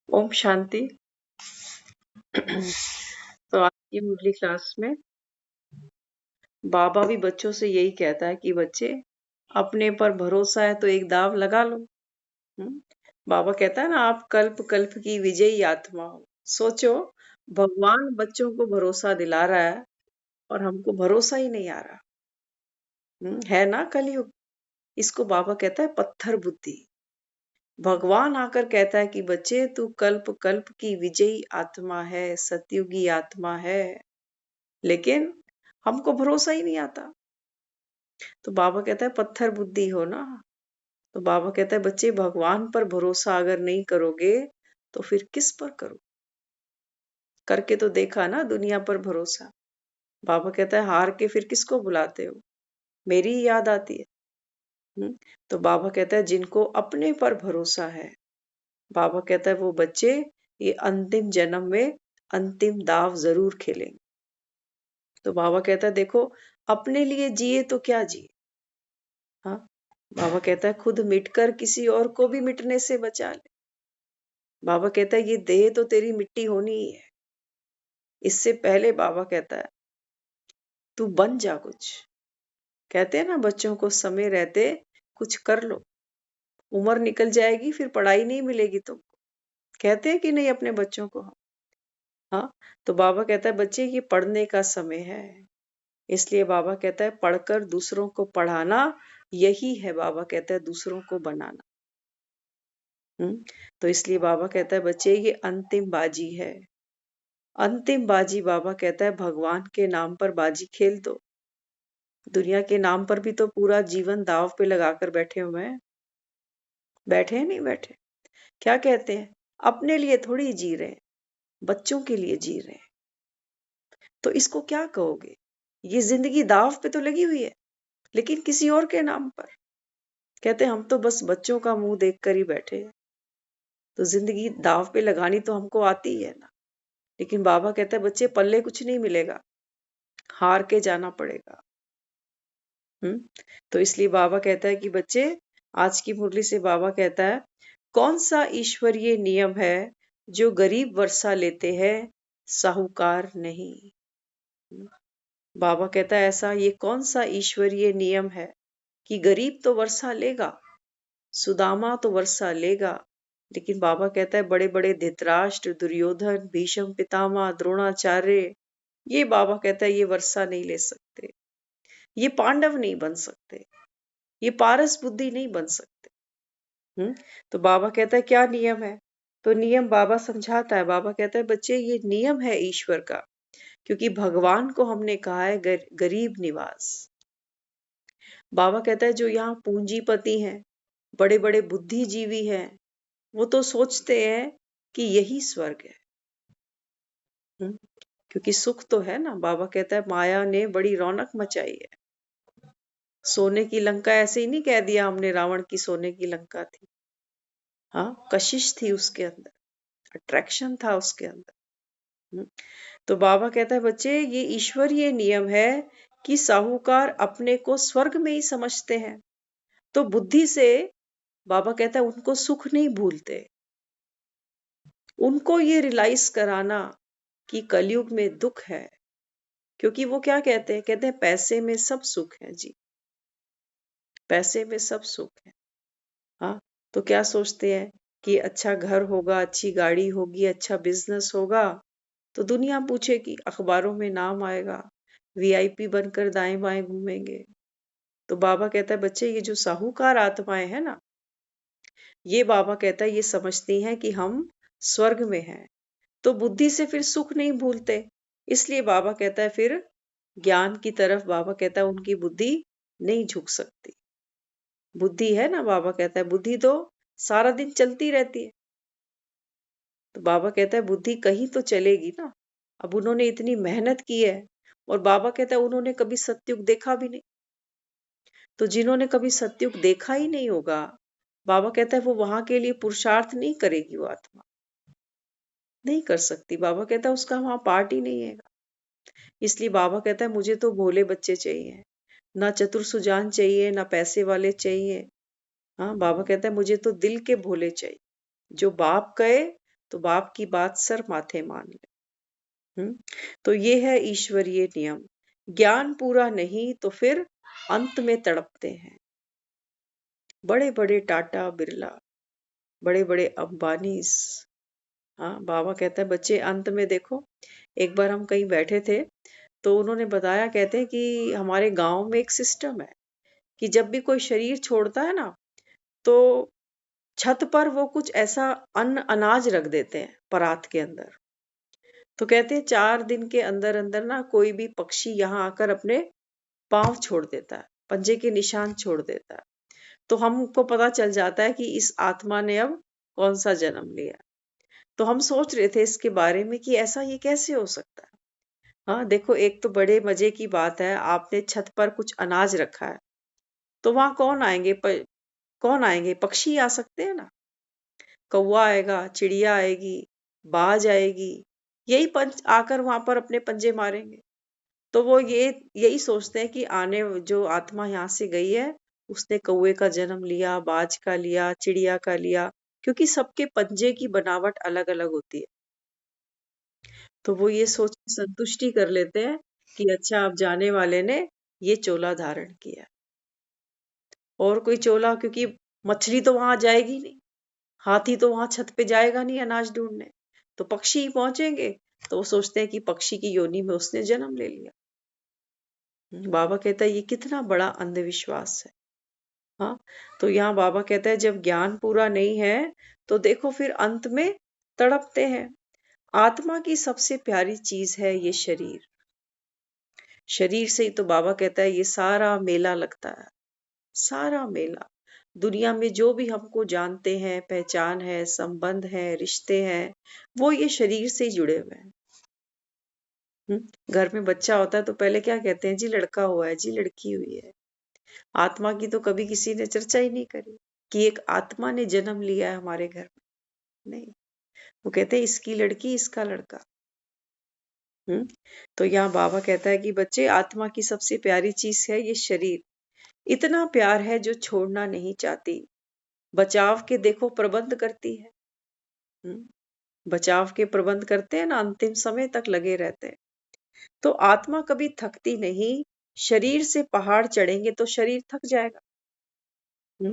ओम शांति। तो आज की मुरली क्लास में बाबा भी बच्चों से यही कहता है कि बच्चे अपने पर भरोसा है तो एक दाव लगा लो। बाबा कहता है ना, आप कल्प कल्प की विजयी आत्मा हो। सोचो, भगवान बच्चों को भरोसा दिला रहा है और हमको भरोसा ही नहीं आ रहा। है ना कलयुग। इसको बाबा कहता है पत्थर बुद्धि। भगवान आकर कहता है कि बच्चे तू कल्प कल्प की विजयी आत्मा है, सतयुगी आत्मा है, लेकिन हमको भरोसा ही नहीं आता। तो बाबा कहता है पत्थर बुद्धि हो ना। तो बाबा कहता है बच्चे भगवान पर भरोसा अगर नहीं करोगे तो फिर किस पर करो। करके तो देखा ना दुनिया पर भरोसा। बाबा कहता है हार के फिर किसको बुलाते हो, मेरी ही याद आती है। तो बाबा कहता है जिनको अपने पर भरोसा है, बाबा कहता है वो बच्चे ये अंतिम जन्म में अंतिम दाव जरूर खेलेंगे। तो बाबा कहता है देखो, अपने लिए जिए तो क्या जिए। हाँ, बाबा कहता है खुद मिटकर किसी और को भी मिटने से बचा ले। बाबा कहता है ये देह तो तेरी मिट्टी होनी ही है। इससे पहले बाबा कहता है तू बन जा कुछ। कहते हैं ना बच्चों को समय रहते कुछ कर लो, उम्र निकल जाएगी फिर पढ़ाई नहीं मिलेगी तुमको। कहते हैं कि नहीं अपने बच्चों को हम। हाँ, तो बाबा कहता है बच्चे ये पढ़ने का समय है। इसलिए बाबा कहता है पढ़कर दूसरों को पढ़ाना, यही है बाबा कहता है दूसरों को बनाना। तो इसलिए बाबा कहता है बच्चे ये अंतिम बाजी है। अंतिम बाजी बाबा कहता है भगवान के नाम पर बाजी खेल दो। दुनिया के नाम पर भी तो पूरा जीवन दांव पे लगाकर बैठे हुए हैं। बैठे हैं नहीं बैठे? क्या कहते हैं? अपने लिए थोड़ी जी रहे हैं, बच्चों के लिए जी रहे हैं। तो इसको क्या कहोगे? ये जिंदगी दांव पे तो लगी हुई है, लेकिन किसी और के नाम पर। कहते हैं हम तो बस बच्चों का मुंह देखकर ही बैठे हैं। तो जिंदगी दांव पे लगानी तो हमको आती ही है ना। लेकिन बाबा कहता है बच्चे पल्ले कुछ नहीं मिलेगा, हार के जाना पड़ेगा। तो इसलिए बाबा कहता है कि बच्चे, आज की मुरली से बाबा कहता है कौन सा ईश्वरीय नियम है जो गरीब वर्षा लेते हैं, साहूकार नहीं। बाबा कहता है ऐसा ये कौन सा ईश्वरीय नियम है कि गरीब तो वर्षा लेगा, सुदामा तो वर्षा लेगा, लेकिन बाबा कहता है बड़े बड़े धृतराष्ट्र, दुर्योधन, भीष्म पितामह, द्रोणाचार्य, ये बाबा कहता है ये वर्षा नहीं ले सकते, ये पांडव नहीं बन सकते, ये पारस बुद्धि नहीं बन सकते। तो बाबा कहता है क्या नियम है? तो नियम बाबा समझाता है। बाबा कहता है बच्चे ये नियम है ईश्वर का, क्योंकि भगवान को हमने कहा है गरीब निवास। बाबा कहता है जो यहाँ पूंजीपति हैं, बड़े बड़े बुद्धिजीवी हैं, वो तो सोचते हैं कि यही स्वर्ग है। क्योंकि सुख तो है ना। बाबा कहता है माया ने बड़ी रौनक मचाई है। सोने की लंका ऐसे ही नहीं कह दिया हमने रावण की सोने की लंका थी। हाँ, कशिश थी उसके अंदर, अट्रैक्शन था उसके अंदर। तो बाबा कहता है बच्चे ये ईश्वरीय नियम है कि साहूकार अपने को स्वर्ग में ही समझते हैं, तो बुद्धि से बाबा कहता है उनको सुख नहीं भूलते। उनको ये रियलाइज कराना कि कलयुग में दुख है, क्योंकि वो क्या कहते हैं? कहते हैं पैसे में सब सुख है जी, पैसे में सब सुख है। हाँ, तो क्या सोचते हैं कि अच्छा घर होगा, अच्छी गाड़ी होगी, अच्छा बिजनेस होगा, तो दुनिया पूछेगी, अखबारों में नाम आएगा, वीआईपी बनकर दाएं बाएं घूमेंगे। तो बाबा कहता है बच्चे ये जो साहूकार आत्माएं हैं ना, ये बाबा कहता है ये समझती हैं कि हम स्वर्ग में हैं, तो बुद्धि से फिर सुख नहीं भूलते। इसलिए बाबा कहता है फिर ज्ञान की तरफ बाबा कहता है उनकी बुद्धि नहीं झुक सकती। बुद्धि है ना, बाबा कहता है बुद्धि तो सारा दिन चलती रहती है। तो बाबा कहता है बुद्धि कहीं तो चलेगी ना। अब उन्होंने इतनी मेहनत की है, और बाबा कहता है उन्होंने कभी सत्युग देखा भी नहीं। तो जिन्होंने कभी सत्युग देखा ही नहीं होगा, बाबा कहता है वो वहां के लिए पुरुषार्थ नहीं करेगी, वो आत्मा नहीं कर सकती। बाबा कहता है उसका वहां पार्ट ही नहीं है। इसलिए बाबा कहता है मुझे तो भोले बच्चे चाहिए, ना चतुर सुजान चाहिए, ना पैसे वाले चाहिए। हाँ, बाबा कहता है मुझे तो दिल के भोले चाहिए, जो बाप कहे तो बाप की बात सर माथे मान ले। तो ये है ईश्वरीय नियम। ज्ञान पूरा नहीं तो फिर अंत में तड़पते हैं। बड़े बड़े टाटा बिरला, बड़े बड़े अंबानीस। हाँ, बाबा कहता है बच्चे अंत में देखो, एक बार हम कहीं बैठे थे, तो उन्होंने बताया, कहते हैं कि हमारे गांव में एक सिस्टम है कि जब भी कोई शरीर छोड़ता है ना, तो छत पर वो कुछ ऐसा अन्न अनाज रख देते हैं परात के अंदर। तो कहते हैं 4 दिन के अंदर अंदर ना कोई भी पक्षी यहाँ आकर अपने पांव छोड़ देता है, पंजे के निशान छोड़ देता है, तो हमको पता चल जाता है कि इस आत्मा ने अब कौन सा जन्म लिया। तो हम सोच रहे थे इसके बारे में कि ऐसा ये कैसे हो सकता है। हाँ देखो, एक तो बड़े मजे की बात है, आपने छत पर कुछ अनाज रखा है, तो वहां कौन आएंगे? कौन आएंगे? पक्षी आ सकते हैं ना। कौवा आएगा, चिड़िया आएगी, बाज आएगी, यही पंच आकर वहां पर अपने पंजे मारेंगे। तो वो यही सोचते हैं कि आने जो आत्मा यहाँ से गई है, उसने कौवे का जन्म लिया, बाज का लिया, चिड़िया का लिया, क्योंकि सबके पंजे की बनावट अलग अलग होती है। तो वो ये सोच के संतुष्टि कर लेते हैं कि अच्छा अब जाने वाले ने ये चोला धारण किया। और कोई चोला, क्योंकि मछली तो वहां जाएगी नहीं, हाथी तो वहां छत पे जाएगा नहीं अनाज ढूंढने, तो पक्षी ही पहुंचेंगे। तो वो सोचते हैं कि पक्षी की योनि में उसने जन्म ले लिया। बाबा कहता है ये कितना बड़ा अंधविश्वास है। हाँ, तो यहाँ बाबा कहता है जब ज्ञान पूरा नहीं है तो देखो फिर अंत में तड़पते हैं। आत्मा की सबसे प्यारी चीज है ये शरीर। शरीर से ही तो बाबा कहता है ये सारा मेला लगता है, सारा मेला। दुनिया में जो भी हमको जानते हैं, पहचान है, संबंध है, रिश्ते हैं, वो ये शरीर से ही जुड़े हुए हैं। घर में बच्चा होता है तो पहले क्या कहते हैं, जी लड़का हुआ है, जी लड़की हुई है। आत्मा की तो कभी किसी ने चर्चा ही नहीं करी कि एक आत्मा ने जन्म लिया है हमारे घर में। नहीं, वो कहते हैं इसकी लड़की, इसका लड़का। हम्म तो यहाँ बाबा कहता है कि बच्चे, आत्मा की सबसे प्यारी चीज है ये शरीर। इतना प्यार है जो छोड़ना नहीं चाहती। बचाव के देखो प्रबंध करती है। बचाव के प्रबंध करते हैं ना, अंतिम समय तक लगे रहते हैं। तो आत्मा कभी थकती नहीं। शरीर से पहाड़ चढ़ेंगे तो शरीर थक जाएगा।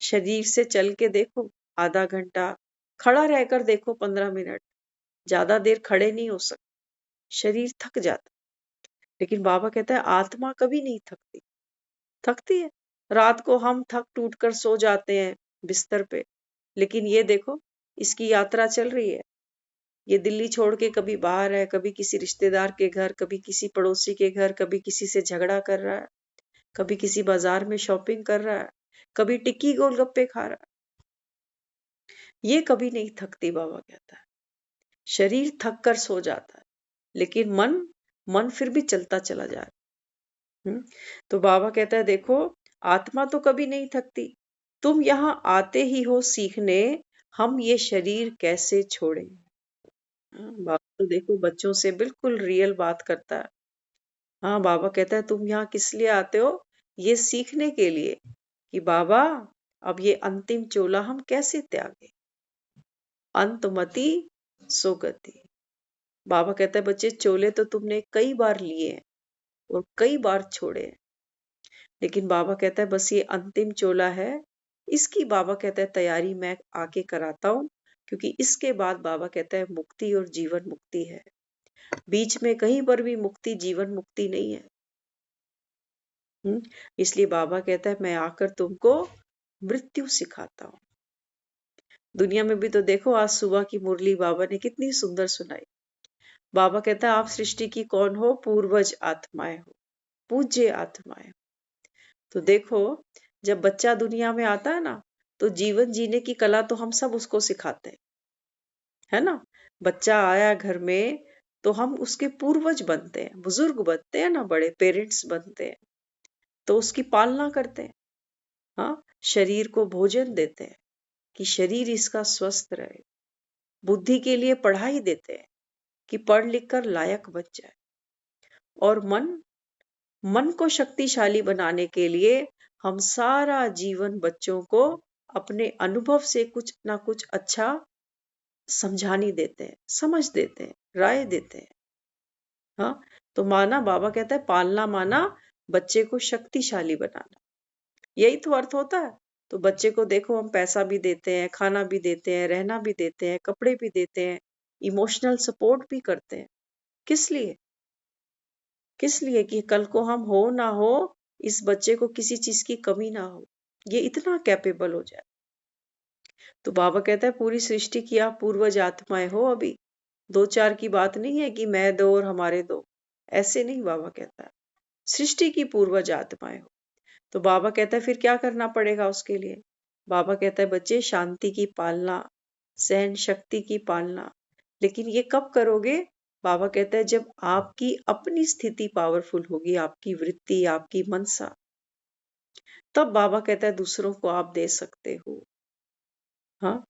शरीर से चल के देखो आधा घंटा, खड़ा रहकर देखो 15 मिनट, ज्यादा देर खड़े नहीं हो सकते, शरीर थक जाता। लेकिन बाबा कहता है आत्मा कभी नहीं थकती। थकती है, रात को हम थक टूट कर सो जाते हैं बिस्तर पे, लेकिन ये देखो इसकी यात्रा चल रही है। ये दिल्ली छोड़ के कभी बाहर है, कभी किसी रिश्तेदार के घर, कभी किसी पड़ोसी के घर, कभी किसी से झगड़ा कर रहा है, कभी किसी बाजार में शॉपिंग कर रहा है, कभी टिक्की गोलगप्पे खा रहा है। ये कभी नहीं थकती, बाबा कहता है। शरीर थक कर सो जाता है, लेकिन मन मन फिर भी चलता चला जा रहा है। तो बाबा कहता है देखो, आत्मा तो कभी नहीं थकती। तुम यहाँ आते ही हो सीखने, हम ये शरीर कैसे छोड़ें। बाबा तो देखो बच्चों से बिल्कुल रियल बात करता है। हाँ, बाबा कहता है तुम यहाँ किस लिए आते हो, ये सीखने के लिए कि बाबा अब ये अंतिम चोला हम कैसे त्यागे। अंतमति सुगति। बाबा कहता है बच्चे, चोले तो तुमने कई बार लिए हैं और कई बार छोड़े हैं, लेकिन बाबा कहता है बस ये अंतिम चोला है। इसकी बाबा कहता है तैयारी मैं आके कराता हूँ, क्योंकि इसके बाद बाबा कहता है मुक्ति और जीवन मुक्ति है। बीच में कहीं पर भी मुक्ति जीवन मुक्ति नहीं है। इसलिए बाबा कहता है मैं आकर तुमको मृत्यु सिखाता हूँ। दुनिया में भी तो देखो, आज सुबह की मुरली बाबा ने कितनी सुंदर सुनाई। बाबा कहता है आप सृष्टि की कौन हो, पूर्वज आत्माएं हो, पूज्य आत्माएं। तो देखो, जब बच्चा दुनिया में आता है ना, तो जीवन जीने की कला तो हम सब उसको सिखाते हैं, है ना। बच्चा आया घर में तो हम उसके पूर्वज बनते हैं, बुजुर्ग बनते हैं ना, बड़े पेरेंट्स बनते हैं, तो उसकी पालना करते हैं। हाँ, शरीर को भोजन देते हैं कि शरीर इसका स्वस्थ रहे। बुद्धि के लिए पढ़ाई देते हैं कि पढ़ लिख कर लायक बन जाए। और मन मन को शक्तिशाली बनाने के लिए हम सारा जीवन बच्चों को अपने अनुभव से कुछ ना कुछ अच्छा समझानी देते हैं, समझ देते हैं, राय देते हैं। हाँ, तो माना, बाबा कहता है पालना माना बच्चे को शक्तिशाली बनाना, यही तो अर्थ होता है। तो बच्चे को देखो हम पैसा भी देते हैं, खाना भी देते हैं, रहना भी देते हैं, कपड़े भी देते हैं, इमोशनल सपोर्ट भी करते हैं। किस लिए? किस लिए कि कल को हम हो ना हो, इस बच्चे को किसी चीज की कमी ना हो, ये इतना कैपेबल हो जाए। तो बाबा कहता है पूरी सृष्टि की आप पूर्वज आत्माएं हो। अभी दो चार की बात नहीं है कि मैं दो और हमारे दो, ऐसे नहीं। बाबा कहता है सृष्टि की पूर्वज आत्माएं हो। तो बाबा कहता है फिर क्या करना पड़ेगा उसके लिए। बाबा कहता है बच्चे, शांति की पालना, सहन शक्ति की पालना। लेकिन ये कब करोगे? बाबा कहता है जब आपकी अपनी स्थिति पावरफुल होगी, आपकी वृत्ति, आपकी मनसा, तब बाबा कहता है दूसरों को आप दे सकते हो। हाँ,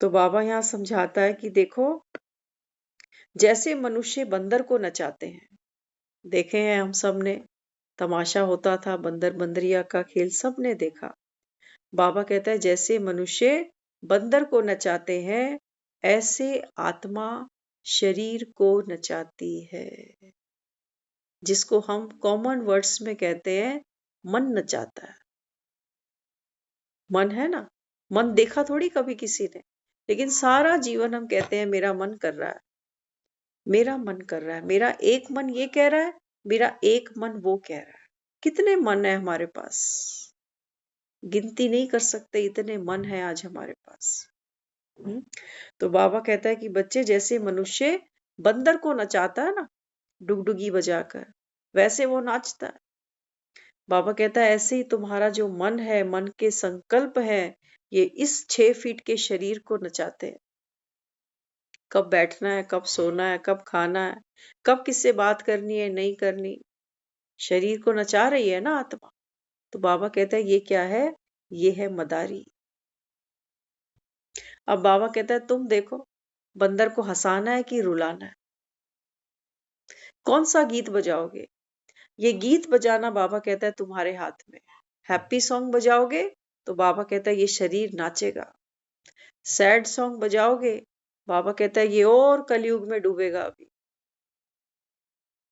तो बाबा यहाँ समझाता है कि देखो, जैसे मनुष्य बंदर को नचाते हैं, देखे हैं हम सब ने, तमाशा होता था बंदर बंदरिया का खेल, सबने देखा। बाबा कहता है जैसे मनुष्य बंदर को नचाते हैं, ऐसे आत्मा शरीर को नचाती है, जिसको हम कॉमन वर्ड्स में कहते हैं मन नचाता है। मन है ना, मन देखा थोड़ी कभी किसी ने, लेकिन सारा जीवन हम कहते हैं मेरा मन कर रहा है, मेरा मन कर रहा है। मेरा एक मन ये कह रहा है मेरा एक मन वो कह रहा है। कितने मन है हमारे पास, गिनती नहीं कर सकते, इतने मन है आज हमारे पास। हम्म, तो बाबा कहता है कि बच्चे, जैसे मनुष्य बंदर को नचाता है ना डुगडुगी बजाकर, वैसे वो नाचता है। बाबा कहता है ऐसे ही तुम्हारा जो मन है, मन के संकल्प है, ये इस 6 फीट के शरीर को नचाते हैं। कब बैठना है, कब सोना है, कब खाना है, कब किससे बात करनी है, नहीं करनी, शरीर को नचा रही है ना आत्मा। तो बाबा कहता है ये क्या है, ये है मदारी। अब बाबा कहता है तुम देखो, बंदर को हंसाना है कि रुलाना है, कौन सा गीत बजाओगे। ये गीत बजाना बाबा कहता है तुम्हारे हाथ में। हैप्पी सॉन्ग बजाओगे तो बाबा कहता है ये शरीर नाचेगा। सैड सॉन्ग बजाओगे, बाबा कहता है ये और कलयुग में डूबेगा अभी।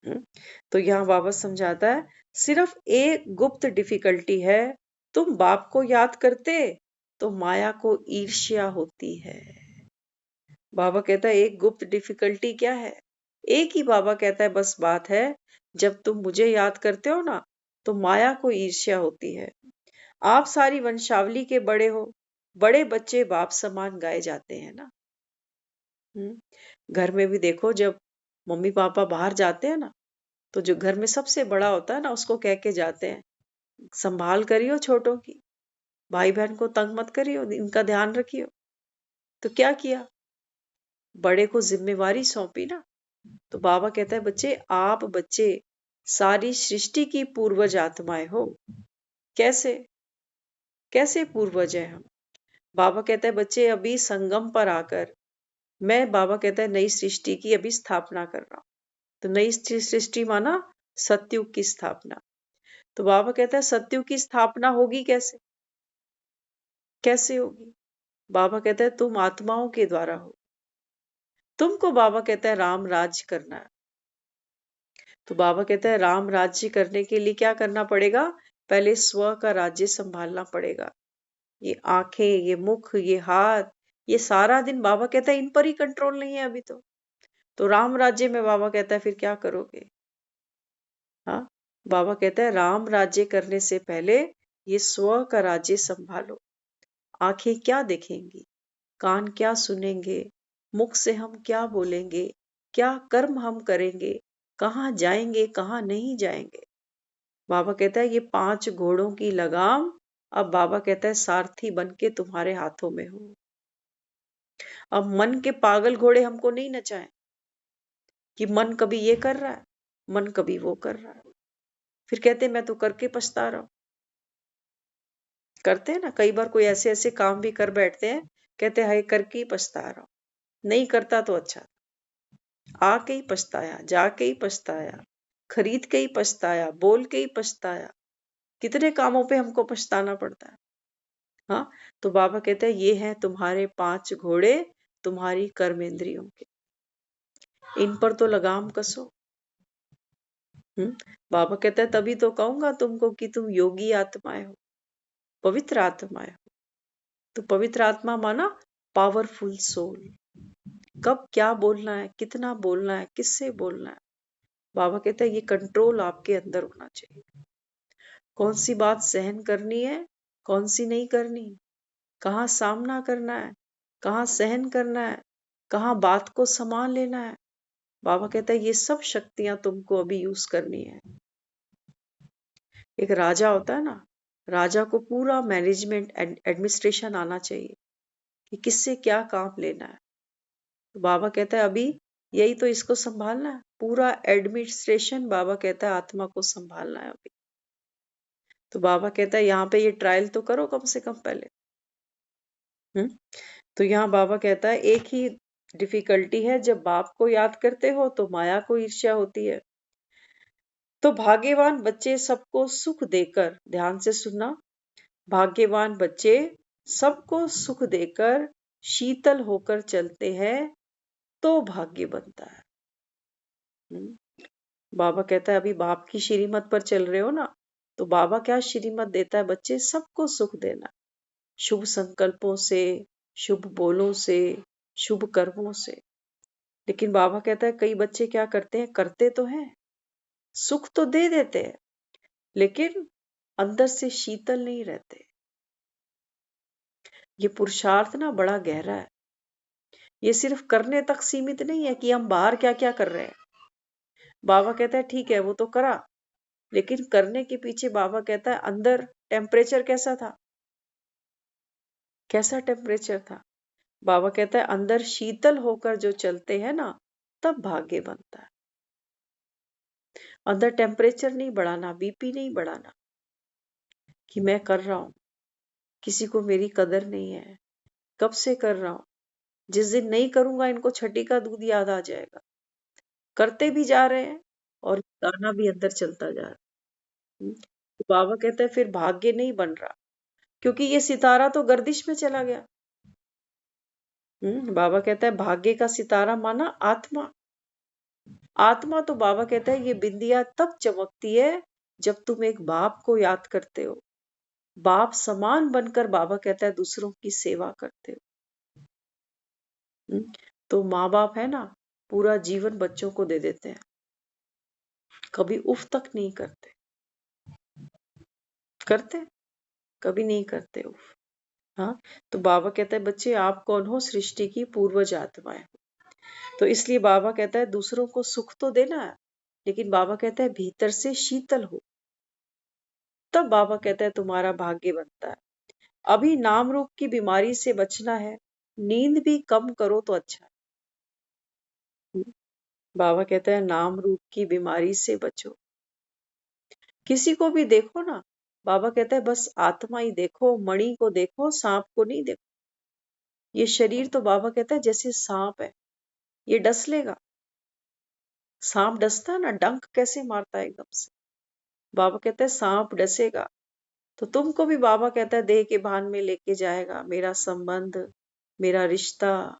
हम्म, तो यहाँ बाबा समझाता है सिर्फ एक गुप्त डिफिकल्टी है, तुम बाप को याद करते तो माया को ईर्ष्या होती है। बाबा कहता है एक गुप्त डिफिकल्टी क्या है, एक ही बाबा कहता है बस बात है, जब तुम मुझे याद करते हो ना तो माया को ईर्ष्या होती है। आप सारी वंशावली के बड़े हो, बड़े बच्चे बाप समान गाए जाते हैं ना। घर में भी देखो, जब मम्मी पापा बाहर जाते हैं ना, तो जो घर में सबसे बड़ा होता है ना उसको कह के जाते हैं, संभाल करियो छोटों की, भाई बहन को तंग मत करियो, इनका ध्यान रखियो। तो क्या किया, बड़े को जिम्मेवारी सौंपी ना। तो बाबा कहता है बच्चे, आप बच्चे सारी सृष्टि की पूर्वज आत्माएं हो। कैसे, कैसे पूर्वज है हम। बाबा कहता है बच्चे अभी संगम पर आकर, मैं बाबा कहता है नई सृष्टि की अभी स्थापना कर रहा हूं। तो नई सृष्टि माना सतयुग की स्थापना। तो बाबा कहता है सतयुग की स्थापना होगी कैसे, कैसे होगी। बाबा कहता है तुम आत्माओं के द्वारा हो। तुमको बाबा कहता है राम राज्य करना है। तो बाबा कहता है राम राज्य करने के लिए क्या करना पड़ेगा, पहले स्व का राज्य संभालना पड़ेगा। ये आंखें, ये मुख, ये हाथ, ये सारा दिन बाबा कहता है इन पर ही कंट्रोल नहीं है अभी तो राम राज्य में बाबा कहता है फिर क्या करोगे। हाँ, बाबा कहता है राम राज्य करने से पहले ये स्व का राज्य संभालो। आंखें क्या देखेंगी, कान क्या सुनेंगे, मुख से हम क्या बोलेंगे, क्या कर्म हम करेंगे, कहाँ जाएंगे कहाँ नहीं जाएंगे। बाबा कहता है ये 5 घोड़ों की लगाम अब बाबा कहता है सारथी बन के तुम्हारे हाथों में हो। अब मन के पागल घोड़े हमको नहीं नचाएं कि मन कभी ये कर रहा है, मन कभी वो कर रहा है, फिर कहते मैं तो करके पछता रहा हूं। करते हैं ना कई बार, कोई ऐसे ऐसे काम भी कर बैठते हैं, कहते हाय करके ही पछता रहा हूं। नहीं करता तो अच्छा, आके ही पछताया, जाके ही पछताया, खरीद के ही पछताया, बोल के ही पछताया। कितने कामों पे हमको पछताना पड़ता है। हाँ, तो बाबा कहते हैं ये हैं तुम्हारे 5 घोड़े, तुम्हारी कर्मेंद्रियों के, इन पर तो लगाम कसो। बाबा कहता है तभी तो कहूंगा तुमको कि तुम योगी आत्माएं हो, पवित्र आत्माएं हो। तो पवित्र आत्मा माना पावरफुल सोल। कब क्या बोलना है, कितना बोलना है, किससे बोलना है, बाबा कहता है ये कंट्रोल आपके अंदर होना चाहिए। कौन सी बात सहन करनी है, कौन सी नहीं करनी, कहाँ सामना करना है, कहाँ सहन करना है, कहाँ बात को संभाल लेना है। बाबा कहता है ये सब शक्तियां तुमको अभी यूज करनी है। एक राजा होता है ना, राजा को पूरा मैनेजमेंट एडमिनिस्ट्रेशन आना चाहिए कि किससे क्या काम लेना है। तो बाबा कहता है अभी यही तो इसको संभालना है, पूरा एडमिनिस्ट्रेशन बाबा कहता है आत्मा को संभालना है अभी। तो बाबा कहता है यहाँ पे ये ट्रायल तो करो कम से कम पहले। हम्म, तो यहाँ बाबा कहता है एक ही डिफिकल्टी है, जब बाप को याद करते हो तो माया को ईर्ष्या होती है। तो भाग्यवान बच्चे सबको सुख देकर, ध्यान से सुनना, भाग्यवान बच्चे सबको सुख देकर शीतल होकर चलते हैं तो भाग्य बनता है। बाबा कहता है अभी बाप की श्रीमत पर चल रहे हो ना, तो बाबा क्या श्रीमत देता है, बच्चे सबको सुख देना, शुभ संकल्पों से, शुभ बोलों से, शुभ कर्मों से। लेकिन बाबा कहता है कई बच्चे क्या करते हैं, करते तो हैं सुख तो दे देते हैं, लेकिन अंदर से शीतल नहीं रहते। ये पुरुषार्थ ना बड़ा गहरा है। ये सिर्फ करने तक सीमित नहीं है कि हम बाहर क्या क्या कर रहे हैं। बाबा कहता है ठीक है वो तो करा, लेकिन करने के पीछे बाबा कहता है अंदर टेम्परेचर कैसा था। कैसा टेम्परेचर था? बाबा कहता है अंदर शीतल होकर जो चलते हैं ना, तब भाग्य बनता है। अंदर टेम्परेचर नहीं बढ़ाना, बीपी नहीं बढ़ाना कि मैं कर रहा हूं, किसी को मेरी कदर नहीं है, कब से कर रहा हूं, जिस दिन नहीं करूंगा इनको छठी का दूध याद आ जाएगा। करते भी जा रहे हैं और गाना भी अंदर चलता जा रहा है। तो बाबा कहता है फिर भाग्य नहीं बन रहा, क्योंकि ये सितारा तो गर्दिश में चला गया। बाबा कहता है भाग्य का सितारा माना आत्मा। आत्मा तो बाबा कहता है ये बिंदिया तब चमकती है जब तुम एक बाप को याद करते हो। बाप समान बनकर बाबा कहता है दूसरों की सेवा करते हो। तो माँ बाप है ना, पूरा जीवन बच्चों को दे देते हैं, कभी उफ तक नहीं करते। करते? कभी नहीं करते उफ। हाँ, तो बाबा कहता है बच्चे आप कौन हो? सृष्टि की पूर्वज आत्माएं। तो इसलिए बाबा कहता है दूसरों को सुख तो देना है, लेकिन बाबा कहता है भीतर से शीतल हो। तब बाबा कहता है तुम्हारा भाग्य बनता है। अभी नाम रूप की बीमारी से बचना है, नींद भी कम करो तो अच्छा है। बाबा कहता है नाम रूप की बीमारी से बचो। किसी को भी देखो ना, बाबा कहता है बस आत्मा ही देखो, मणि को देखो, सांप को नहीं देखो। ये शरीर तो बाबा कहता है जैसे सांप है, ये डस लेगा। सांप डसता है ना, डंक कैसे मारता है एकदम से। बाबा कहता है सांप डसेगा, तो तुमको भी बाबा कहता है देह के भान में लेके जाएगा। मेरा संबंध, मेरा रिश्ता,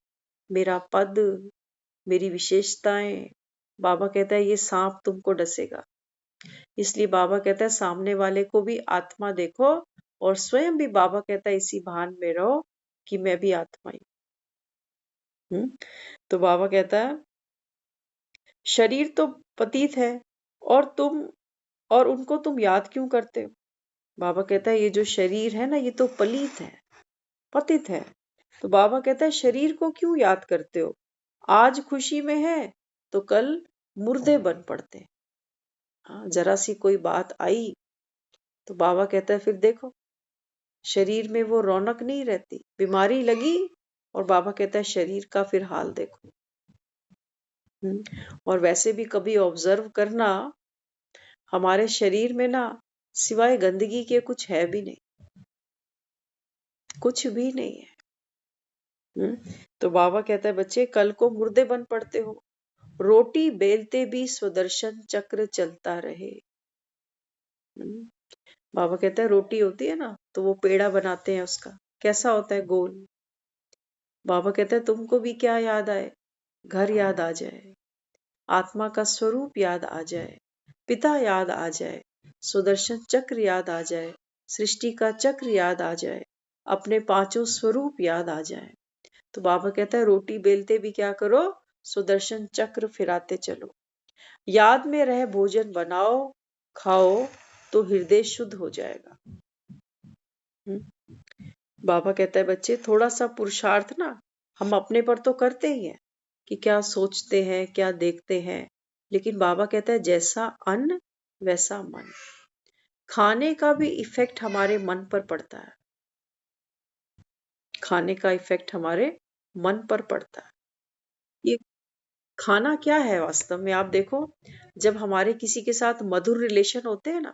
मेरा पद, मेरी विशेषताएं। बाबा कहता है ये सांप तुमको डसेगा। इसलिए बाबा कहता है सामने वाले को भी आत्मा देखो, और स्वयं भी बाबा कहता है इसी भान में रहो कि मैं भी आत्मा ही हूँ। तो बाबा कहता है शरीर तो पतित है, और उनको तुम याद क्यों करते हो? बाबा कहता है ये जो शरीर है ना, ये तो पलीत है, पतित है। तो बाबा कहता है शरीर को क्यों याद करते हो? आज खुशी में है तो कल मुर्दे बन पड़ते। हाँ, जरा सी कोई बात आई तो बाबा कहता है फिर देखो शरीर में वो रौनक नहीं रहती। बीमारी लगी और बाबा कहता है शरीर का फिर हाल देखो। और वैसे भी कभी ऑब्जर्व करना, हमारे शरीर में ना सिवाय गंदगी के कुछ है भी नहीं, कुछ भी नहीं है। तो बाबा कहता है बच्चे कल को मुर्दे बन पड़ते हो। रोटी बेलते भी स्वदर्शन चक्र चलता रहे। बाबा कहता है रोटी होती है ना, तो वो पेड़ा बनाते हैं उसका, कैसा होता है? गोल। बाबा कहता है तुमको भी क्या याद आए? घर याद आ जाए, आत्मा का स्वरूप याद आ जाए, पिता याद आ जाए, सुदर्शन चक्र याद आ जाए, सृष्टि का चक्र याद आ जाए, अपने पांचों स्वरूप याद आ जाए। तो बाबा कहता है रोटी बेलते भी क्या करो? सुदर्शन चक्र फिराते चलो। याद में रह भोजन बनाओ, खाओ, तो हृदय शुद्ध हो जाएगा। बाबा कहता है बच्चे थोड़ा सा पुरुषार्थ ना हम अपने पर तो करते ही हैं कि क्या सोचते हैं, क्या देखते हैं, लेकिन बाबा कहता है जैसा अन्न वैसा मन। खाने का भी इफेक्ट हमारे मन पर पड़ता है। खाने का इफेक्ट हमारे मन पर पड़ता है। ये खाना क्या है वास्तव में? आप देखो, जब हमारे किसी के साथ मधुर रिलेशन होते हैं ना,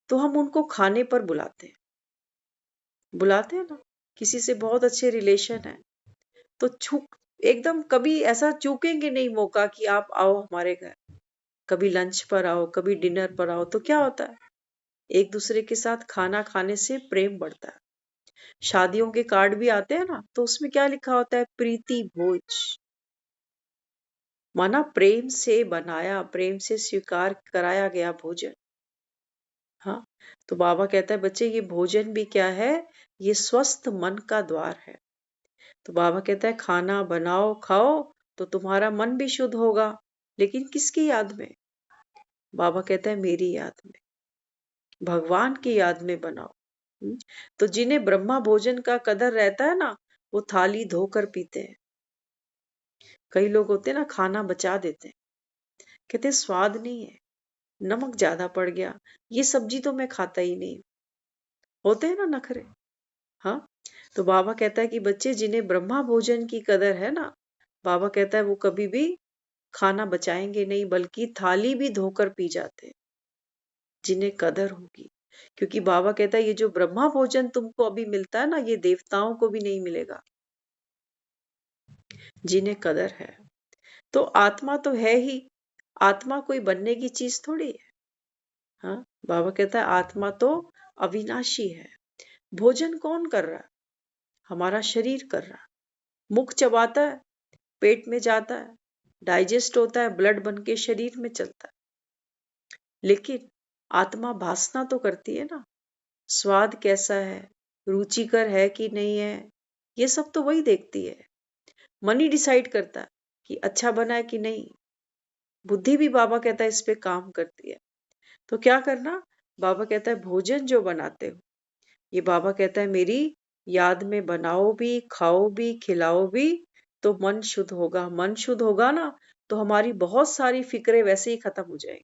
तो हम उनको खाने पर बुलाते हैं ना। किसी से बहुत अच्छे रिलेशन है तो छूक एकदम कभी ऐसा चूकेंगे नहीं मौका कि आप आओ हमारे घर, कभी लंच पर आओ, कभी डिनर पर आओ। तो क्या होता है? एक दूसरे के साथ खाना खाने से प्रेम बढ़ता है। शादियों के कार्ड भी आते हैं ना, तो उसमें क्या लिखा होता है? प्रीति भोज, माना प्रेम से बनाया, प्रेम से स्वीकार कराया गया भोजन। हाँ, तो बाबा कहता है बच्चे ये भोजन भी क्या है? ये स्वस्थ मन का द्वार है। तो बाबा कहता है खाना बनाओ, खाओ, तो तुम्हारा मन भी शुद्ध होगा, लेकिन किसकी याद में? बाबा कहता है मेरी याद में, भगवान की याद में बनाओ। तो जिन्हें ब्रह्मा भोजन का कदर रहता है ना, वो थाली धोकर पीते हैं। कई लोग होते हैं ना, खाना बचा देते हैं, कहते हैं स्वाद नहीं है, नमक ज्यादा पड़ गया, ये सब्जी तो मैं खाता ही नहीं। होते हैं ना नखरे। हाँ, तो बाबा कहता है कि बच्चे जिन्हें ब्रह्मा भोजन की कदर है ना, बाबा कहता है वो कभी भी खाना बचाएंगे नहीं, बल्कि थाली भी धोकर पी जाते हैं, जिन्हें कदर होगी। क्योंकि बाबा कहता है ये जो ब्रह्मा भोजन तुमको अभी मिलता है ना, ये देवताओं को भी नहीं मिलेगा, जिन्हें कदर है। तो आत्मा तो है ही, आत्मा कोई बनने की चीज थोड़ी है। हाँ, बाबा कहता है आत्मा तो अविनाशी है। भोजन कौन कर रहा है? हमारा शरीर कर रहा है। मुख चबाता है, पेट में जाता है, डाइजेस्ट होता है, ब्लड बन के शरीर में चलता है। लेकिन आत्मा भासना तो करती है ना, स्वाद कैसा है, रुचिकर है कि नहीं है, ये सब तो वही देखती है। मन ही डिसाइड करता है कि अच्छा बना है कि नहीं। बुद्धि भी बाबा कहता है इस पे काम करती है। तो क्या करना? बाबा कहता है भोजन जो बनाते हो, ये बाबा कहता है मेरी याद में बनाओ भी, खाओ भी, खिलाओ भी, तो मन शुद्ध होगा। मन शुद्ध होगा ना, तो हमारी बहुत सारी फिक्रें वैसे ही खत्म हो जाएंगी।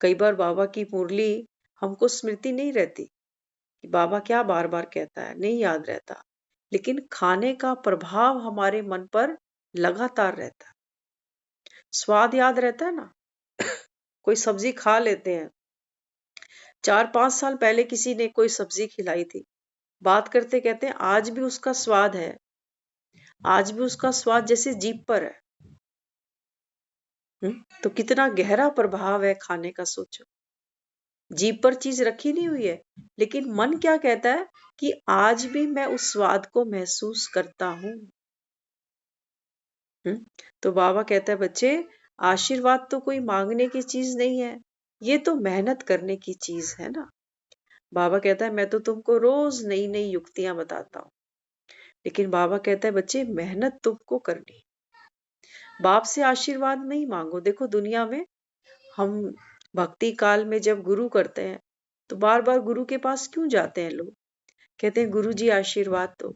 कई बार बाबा की मुरली हमको स्मृति नहीं रहती कि बाबा क्या बार बार कहता है, नहीं याद रहता। लेकिन खाने का प्रभाव हमारे मन पर लगातार रहता है। स्वाद याद रहता है ना। कोई सब्जी खा लेते हैं, 4-5 साल पहले किसी ने कोई सब्जी खिलाई थी, बात करते कहते हैं आज भी उसका स्वाद है, आज भी उसका स्वाद जैसे जीभ पर है। तो कितना गहरा प्रभाव है खाने का, सोचो। जीभ पर चीज रखी नहीं हुई है, लेकिन मन क्या कहता है कि आज भी मैं उस स्वाद को महसूस करता हूं। तो बाबा कहता है बच्चे, आशीर्वाद तो कोई मांगने की चीज नहीं है, ये तो मेहनत करने की चीज है ना। बाबा कहता है मैं तो तुमको रोज नई नई युक्तियां बताता हूँ, लेकिन बाबा कहता है बच्चे मेहनत तुमको करनी। बाप से आशीर्वाद नहीं मांगो। देखो दुनिया में हम भक्ति काल में जब गुरु करते हैं, तो बार बार गुरु के पास क्यों जाते हैं लोग? कहते हैं गुरु जी आशीर्वाद दो,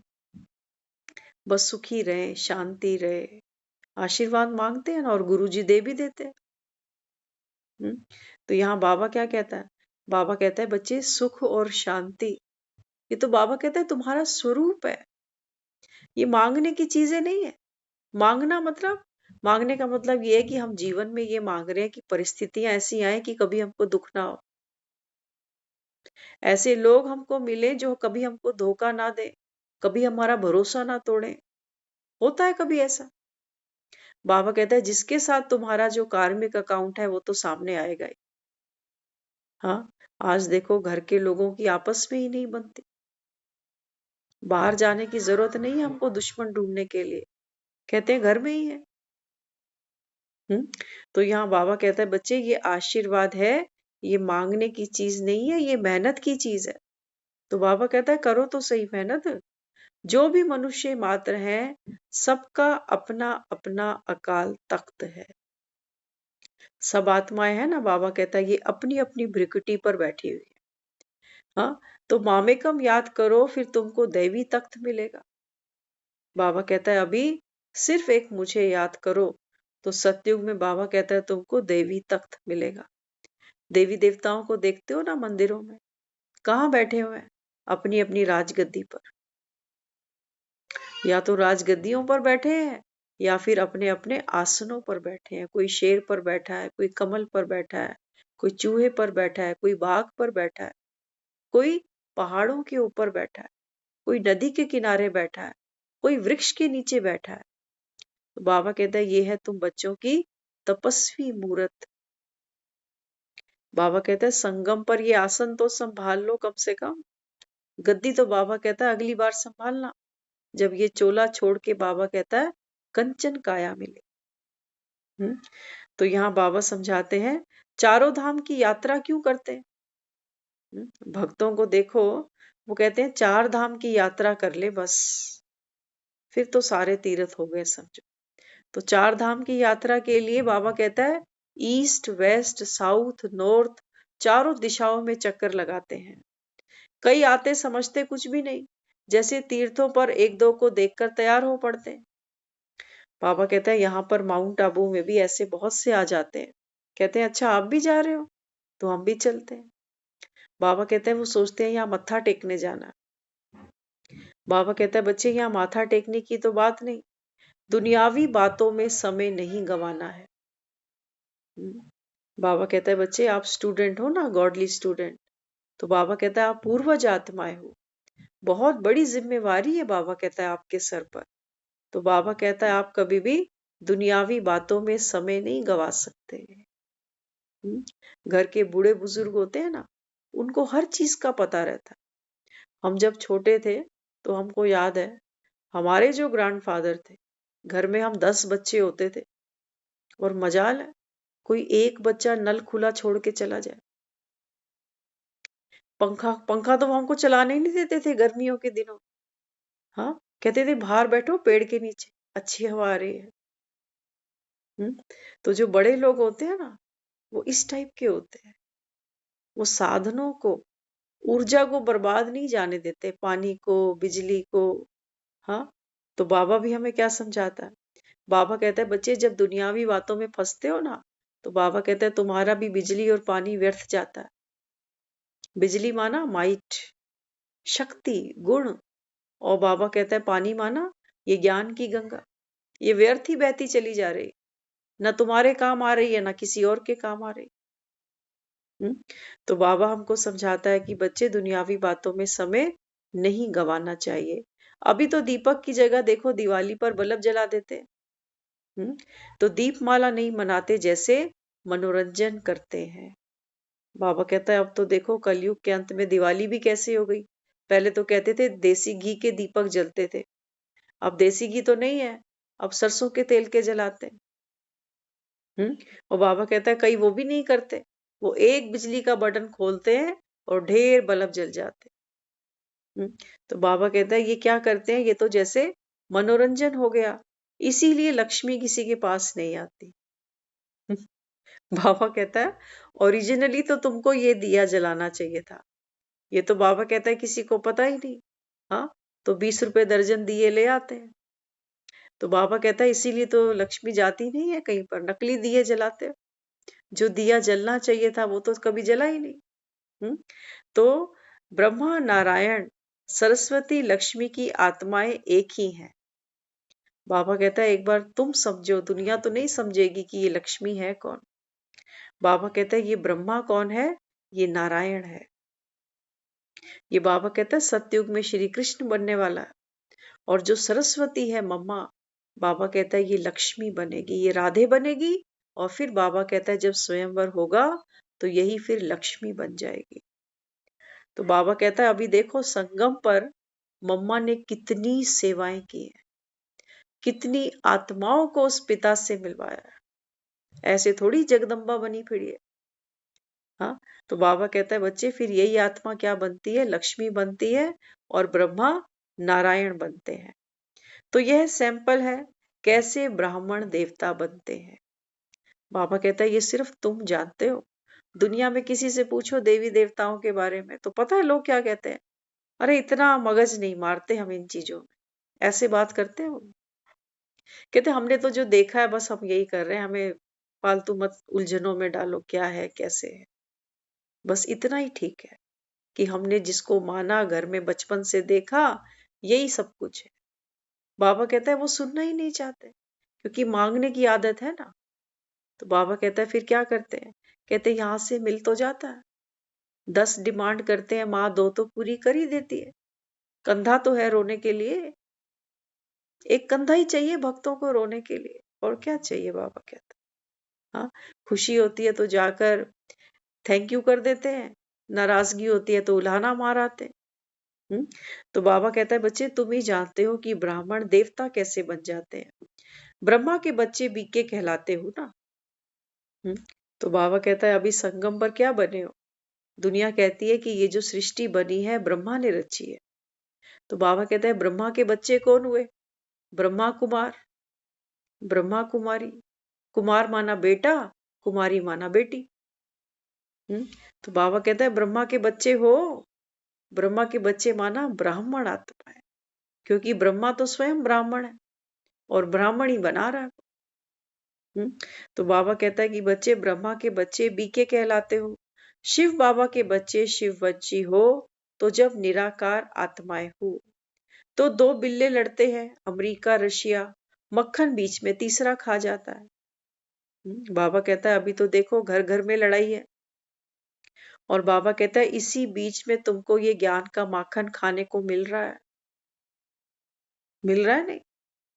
बस सुखी रहे, शांति रहे। आशीर्वाद मांगते हैं ना, और गुरु जी दे भी देते हैं। तो यहाँ बाबा क्या कहता है? बाबा कहता है बच्चे सुख और शांति, ये तो बाबा कहता है तुम्हारा स्वरूप है, ये मांगने की चीजें नहीं है। मांगना मतलब, मांगने का मतलब ये है कि हम जीवन में ये मांग रहे हैं कि परिस्थितियां ऐसी आए कि कभी हमको दुख ना हो, ऐसे लोग हमको मिले जो कभी हमको धोखा ना दे, कभी हमारा भरोसा ना तोड़े। होता है कभी ऐसा। बाबा कहता है जिसके साथ तुम्हारा जो कार्मिक अकाउंट है वो तो सामने आएगा ही। हाँ, आज देखो घर के लोगों की आपस में ही नहीं बनती। बाहर जाने की जरूरत नहीं है हमको दुश्मन ढूंढने के लिए, कहते हैं घर में ही है। हम्म तो यहाँ बाबा कहता है बच्चे ये आशीर्वाद है, ये मांगने की चीज नहीं है, ये मेहनत की चीज है। तो बाबा कहता है करो तो सही मेहनत। जो भी मनुष्य मात्र है, सबका अपना अपना अकाल तख्त है। सब आत्माएं है ना, बाबा कहता है ये अपनी अपनी भ्रिकुटी पर बैठी हुई है। हाँ, तो मामेकम याद करो, फिर तुमको दैवी तख्त मिलेगा। बाबा कहता है अभी सिर्फ एक मुझे याद करो, तो सतयुग में बाबा कहता है तुमको देवी तख्त मिलेगा। देवी देवताओं को देखते हो ना मंदिरों में, कहाँ बैठे हुए हैं? अपनी अपनी राजगद्दी पर। या तो राजगद्दियों पर बैठे हैं, या फिर अपने अपने आसनों पर बैठे हैं। कोई शेर पर बैठा है, कोई कमल पर बैठा है, कोई चूहे पर बैठा है, कोई बाघ पर बैठा है, कोई पहाड़ों के ऊपर बैठा है, कोई नदी के किनारे बैठा है, कोई वृक्ष के नीचे बैठा है। तो बाबा कहता है ये है तुम बच्चों की तपस्वी मूरत। बाबा कहता है संगम पर ये आसन तो संभाल लो कम से कम। गद्दी तो बाबा कहता है अगली बार संभालना, जब ये चोला छोड़ के बाबा कहता है कंचन काया मिले। हम्म तो यहाँ बाबा समझाते हैं चारों धाम की यात्रा क्यों करते हैं। भक्तों को देखो, वो कहते हैं 4 धाम की यात्रा कर ले बस, फिर तो सारे तीर्थ हो गए समझो। तो 4 धाम की यात्रा के लिए बाबा कहता है ईस्ट वेस्ट साउथ नॉर्थ चारों दिशाओं में चक्कर लगाते हैं। कई आते समझते कुछ भी नहीं, जैसे तीर्थों पर एक दो को देखकर तैयार हो पड़ते हैं। पापा कहते हैं यहाँ पर माउंट आबू में भी ऐसे बहुत से आ जाते हैं। कहते हैं अच्छा आप भी जा रहे हो, तो हम भी चलते हैं। बाबा कहते हैं वो सोचते हैं यहाँ मत्था टेकने जाना है। बाबा कहता है बच्चे यहाँ माथा टेकने की तो बात नहीं, दुनियावी बातों में समय नहीं गंवाना है। बाबा कहता है बच्चे आप स्टूडेंट हो ना, गॉडली स्टूडेंट, तो बाबा कहता है आप पूर्वज आत्माएं हो, बहुत बड़ी जिम्मेवारी है बाबा कहता है आपके सर पर। तो बाबा कहता है आप कभी भी दुनियावी बातों में समय नहीं गवा सकते। घर के बूढ़े बुजुर्ग होते हैं ना, उनको हर चीज का पता रहता है। हम जब छोटे थे तो हमको याद है हमारे जो ग्रैंडफादर थे, घर में हम 10 बच्चे होते थे और मजाल है कोई एक बच्चा नल खुला छोड़ के चला जाए। पंखा पंखा तो वो हमको चलाने ही नहीं देते थे गर्मियों के दिनों। हाँ, कहते थे बाहर बैठो पेड़ के नीचे, अच्छी हवा आ रही है। तो जो बड़े लोग होते हैं ना, वो इस टाइप के होते हैं। वो साधनों को, ऊर्जा को बर्बाद नहीं जाने देते, पानी को, बिजली को। हाँ, तो बाबा भी हमें क्या समझाता है? बाबा कहता है बच्चे जब दुनियावी बातों में फंसते हो ना, तो बाबा कहता है तुम्हारा भी बिजली और पानी व्यर्थ जाता है। बिजली माना माइट, शक्ति, गुण, और बाबा कहता है पानी माना ये ज्ञान की गंगा, ये व्यर्थ ही बहती चली जा रही, न तुम्हारे काम आ रही है ना किसी और के काम आ रही। तो बाबा हमको समझाता है कि बच्चे दुनियावी बातों में समय नहीं गंवाना चाहिए। अभी तो दीपक की जगह देखो दिवाली पर बल्ब जला देते हैं। तो दीपमाला नहीं मनाते, जैसे मनोरंजन करते हैं। बाबा कहता है अब तो देखो कलयुग के अंत में दिवाली भी कैसे हो गई। पहले तो कहते थे देसी घी के दीपक जलते थे, अब देसी घी तो नहीं है, अब सरसों के तेल के जलाते हैं। और बाबा कहता है कई वो भी नहीं करते, वो एक बिजली का बटन खोलते हैं और ढेर बल्ब जल जाते हैं। तो बाबा कहता है ये क्या करते हैं, ये तो जैसे मनोरंजन हो गया, इसीलिए लक्ष्मी किसी के पास नहीं आती। बाबा कहता है ओरिजिनली तो तुमको ये दिया जलाना चाहिए था। ये तो बाबा कहता है किसी को पता ही नहीं। हाँ, तो 20 रुपए दर्जन दिए ले आते हैं। तो बाबा कहता है इसीलिए तो लक्ष्मी जाती नहीं है कहीं पर, नकली दिए जलाते हैं। जो दिया जलना चाहिए था वो तो कभी जला ही नहीं। तो ब्रह्मा नारायण सरस्वती लक्ष्मी की आत्माएं एक ही हैं। बाबा कहता है एक बार तुम समझो, दुनिया तो नहीं समझेगी कि ये लक्ष्मी है कौन। बाबा कहता है ये ब्रह्मा कौन है, ये नारायण है। ये बाबा कहता है सतयुग में श्री कृष्ण बनने वाला है। और जो सरस्वती है मम्मा, बाबा कहता है ये लक्ष्मी बनेगी, ये राधे बनेगी। और फिर बाबा कहता है जब स्वयंवर होगा तो यही फिर लक्ष्मी बन जाएगी। तो बाबा कहता है अभी देखो संगम पर मम्मा ने कितनी सेवाएं की है, कितनी आत्माओं को उस पिता से मिलवाया है। ऐसे थोड़ी जगदम्बा बनी फिरी है। हाँ, तो बाबा कहता है बच्चे फिर यही आत्मा क्या बनती है, लक्ष्मी बनती है, और ब्रह्मा नारायण बनते हैं। तो यह सैंपल है कैसे ब्राह्मण देवता बनते हैं। बाबा कहता है ये सिर्फ तुम जानते हो, दुनिया में किसी से पूछो देवी देवताओं के बारे में तो पता है लोग क्या कहते हैं, अरे इतना मगज नहीं मारते हम इन चीजों में, ऐसे बात करते हैं वो। कहते हमने तो जो देखा है बस हम यही कर रहे हैं, हमें फालतू मत उलझनों में डालो, क्या है कैसे है, बस इतना ही ठीक है कि हमने जिसको माना, घर में बचपन से देखा, यही सब कुछ है। बाबा कहता है वो सुनना ही नहीं चाहते, क्योंकि मांगने की आदत है ना। तो बाबा कहता है फिर क्या करते हैं, कहते यहाँ से मिल तो जाता है, 10 डिमांड करते हैं, माँ 2 तो पूरी कर ही देती है। कंधा तो है रोने के लिए, एक कंधा ही चाहिए भक्तों को रोने के लिए, और क्या चाहिए बाबा कहता है। हाँ, खुशी होती है तो जाकर थैंक यू कर देते हैं, नाराजगी होती है तो उल्हाना मार आते हैं। तो बाबा कहता है बच्चे तुम ही जानते हो कि ब्राह्मण देवता कैसे बन जाते हैं। ब्रह्मा के बच्चे बीके कहलाते हो ना। तो बाबा कहता है अभी संगम पर क्या बने हो। दुनिया कहती है कि ये जो सृष्टि बनी है ब्रह्मा ने रची है। तो बाबा कहता है ब्रह्मा के बच्चे कौन हुए, ब्रह्मा कुमार, ब्रह्मा कुमारी। कुमार माना बेटा कुमारी माना बेटी। तो बाबा कहता है ब्रह्मा के बच्चे हो, ब्रह्मा के बच्चे माना ब्राह्मण आत्मा है, क्योंकि ब्रह्मा तो स्वयं ब्राह्मण है और ब्राह्मण ही बना रहा है। तो बाबा कहता है कि बच्चे ब्रह्मा के बच्चे बीके कहलाते हो, शिव बाबा के बच्चे शिव बच्ची हो, तो जब निराकार आत्माएं हो। तो दो बिल्ले लड़ते हैं, अमेरिका रशिया, मक्खन बीच में तीसरा खा जाता है। बाबा कहता है अभी तो देखो घर घर में लड़ाई है, और बाबा कहता है इसी बीच में तुमको ये ज्ञान का माखन खाने को मिल रहा है। मिल रहा है नहीं,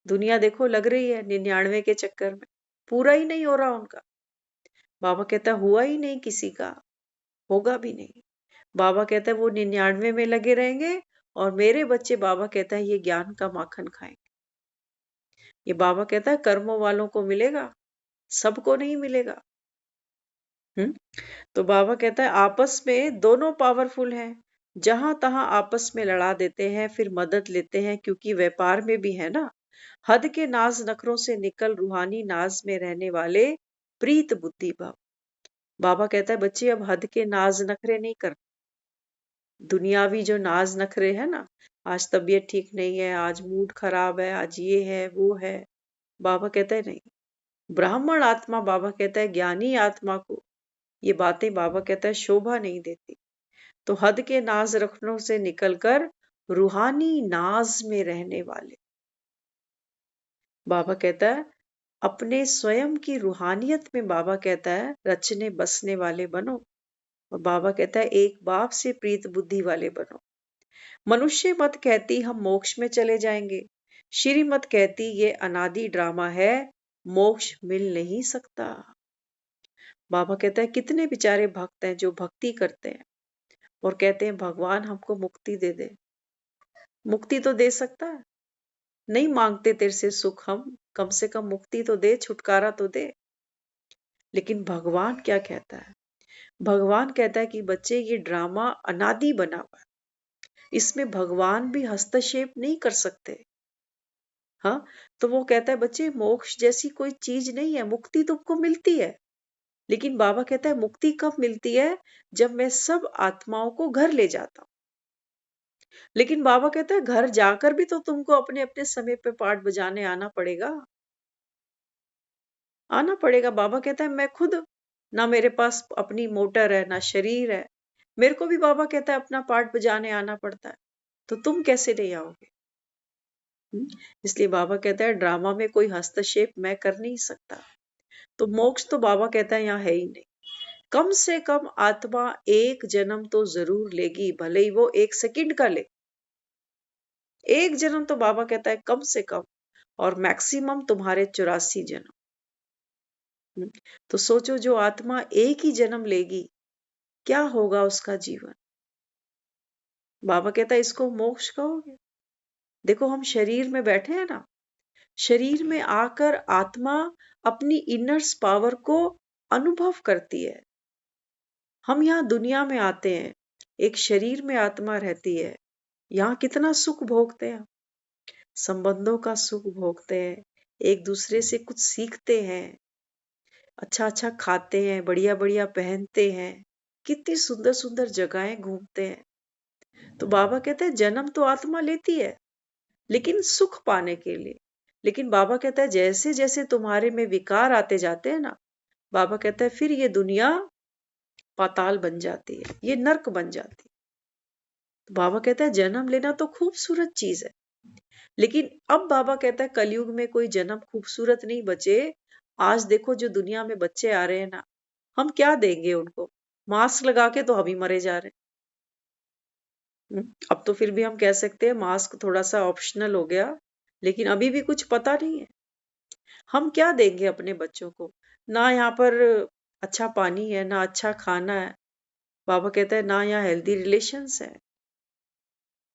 दुनिया देखो लग रही है 99 के चक्कर में, पूरा ही नहीं हो रहा उनका। बाबा कहता है हुआ ही नहीं किसी का, होगा भी नहीं। बाबा कहता है वो 99 में लगे रहेंगे और मेरे बच्चे बाबा कहता है ये ज्ञान का माखन खाएंगे। ये बाबा कहता है कर्मों वालों को मिलेगा, सबको नहीं मिलेगा। तो बाबा कहता है आपस में दोनों पावरफुल हैं, जहां तहां आपस में लड़ा देते हैं, फिर मदद लेते हैं, क्योंकि व्यापार में भी है ना, हद के नाज नखरों से निकल रूहानी नाज में रहने वाले प्रीत बुद्धि भाव। बाबा कहता है बच्चे अब हद के नाज नखरे नहीं कर, दुनियावी जो नाज नखरे है ना, आज तबीयत ठीक नहीं है, आज मूड खराब है, आज ये है वो है, बाबा कहता है नहीं। ब्राह्मण आत्मा बाबा कहता है ज्ञानी आत्मा को ये बातें बाबा कहता है शोभा नहीं देती। तो हद के नाज रखनों से निकलकर रूहानी नाज में रहने वाले, बाबा कहता है अपने स्वयं की रूहानियत में बाबा कहता है रचने बसने वाले बनो। और बाबा कहता है एक बाप से प्रीत बुद्धि वाले बनो। मनुष्य मत कहती हम मोक्ष में चले जाएंगे, श्रीमत कहती ये अनादि ड्रामा है, मोक्ष मिल नहीं सकता। बाबा कहता है कितने बेचारे भक्त हैं जो भक्ति करते हैं और कहते हैं भगवान हमको मुक्ति दे दे। मुक्ति तो दे सकता है, नहीं मांगते तेरे से सुख हम, कम से कम मुक्ति तो दे, छुटकारा तो दे। लेकिन भगवान क्या कहता है? भगवान कहता है कि बच्चे ये ड्रामा अनादि बना हुआ है, इसमें भगवान भी हस्तक्षेप नहीं कर सकते। हाँ, तो वो कहता है बच्चे मोक्ष जैसी कोई चीज नहीं है, मुक्ति तुमको मिलती है। लेकिन बाबा कहता है मुक्ति कब मिलती है? जब मैं सब आत्माओं को घर ले जाता हूं। लेकिन बाबा कहता है घर जाकर भी तो तुमको अपने अपने समय पे पाठ बजाने आना पड़ेगा, आना पड़ेगा। बाबा कहता है मैं खुद, ना मेरे पास अपनी मोटर है ना शरीर है, मेरे को भी बाबा कहता है अपना पाठ बजाने आना पड़ता है, तो तुम कैसे नहीं आओगे? इसलिए बाबा कहता है ड्रामा में कोई हस्तक्षेप मैं कर नहीं सकता। तो मोक्ष तो बाबा कहता है यहाँ है ही नहीं। कम से कम आत्मा एक जन्म तो जरूर लेगी, भले ही वो 1 सेकंड का ले। एक जन्म तो बाबा कहता है कम से कम, और मैक्सिमम तुम्हारे 84 जन्म। तो सोचो जो आत्मा एक ही जन्म लेगी, क्या होगा उसका जीवन? बाबा कहता है इसको मोक्ष कहोगे? देखो हम शरीर में बैठे हैं ना, शरीर में आकर आत्मा अपनी इनर्स पावर को अनुभव करती है। हम यहाँ दुनिया में आते हैं, एक शरीर में आत्मा रहती है, यहाँ कितना सुख भोगते हैं, संबंधों का सुख भोगते हैं, एक दूसरे से कुछ सीखते हैं, अच्छा अच्छा खाते हैं, बढ़िया बढ़िया पहनते हैं, कितनी सुंदर सुंदर जगहें घूमते हैं। तो बाबा कहते हैं जन्म तो आत्मा लेती है, लेकिन सुख पाने के लिए। लेकिन बाबा कहता है जैसे जैसे तुम्हारे में विकार आते जाते हैं ना, बाबा कहता है फिर ये दुनिया पाताल बन जाती है, ये नर्क बन जाती है। तो बाबा कहता है जन्म लेना तो खूबसूरत चीज है, लेकिन अब बाबा कहता है कलयुग में कोई जन्म खूबसूरत नहीं बचे। आज देखो जो दुनिया में बच्चे आ रहे हैं ना, हम क्या देंगे उनको? मास्क लगा के तो हम ही मरे जा रहे हैं। अब तो फिर भी हम कह सकते हैं मास्क थोड़ा सा ऑप्शनल हो गया, लेकिन अभी भी कुछ पता नहीं है हम क्या देंगे अपने बच्चों को। ना यहाँ पर अच्छा पानी है, ना अच्छा खाना है, बाबा कहता है ना यहाँ हेल्दी रिलेशंस है,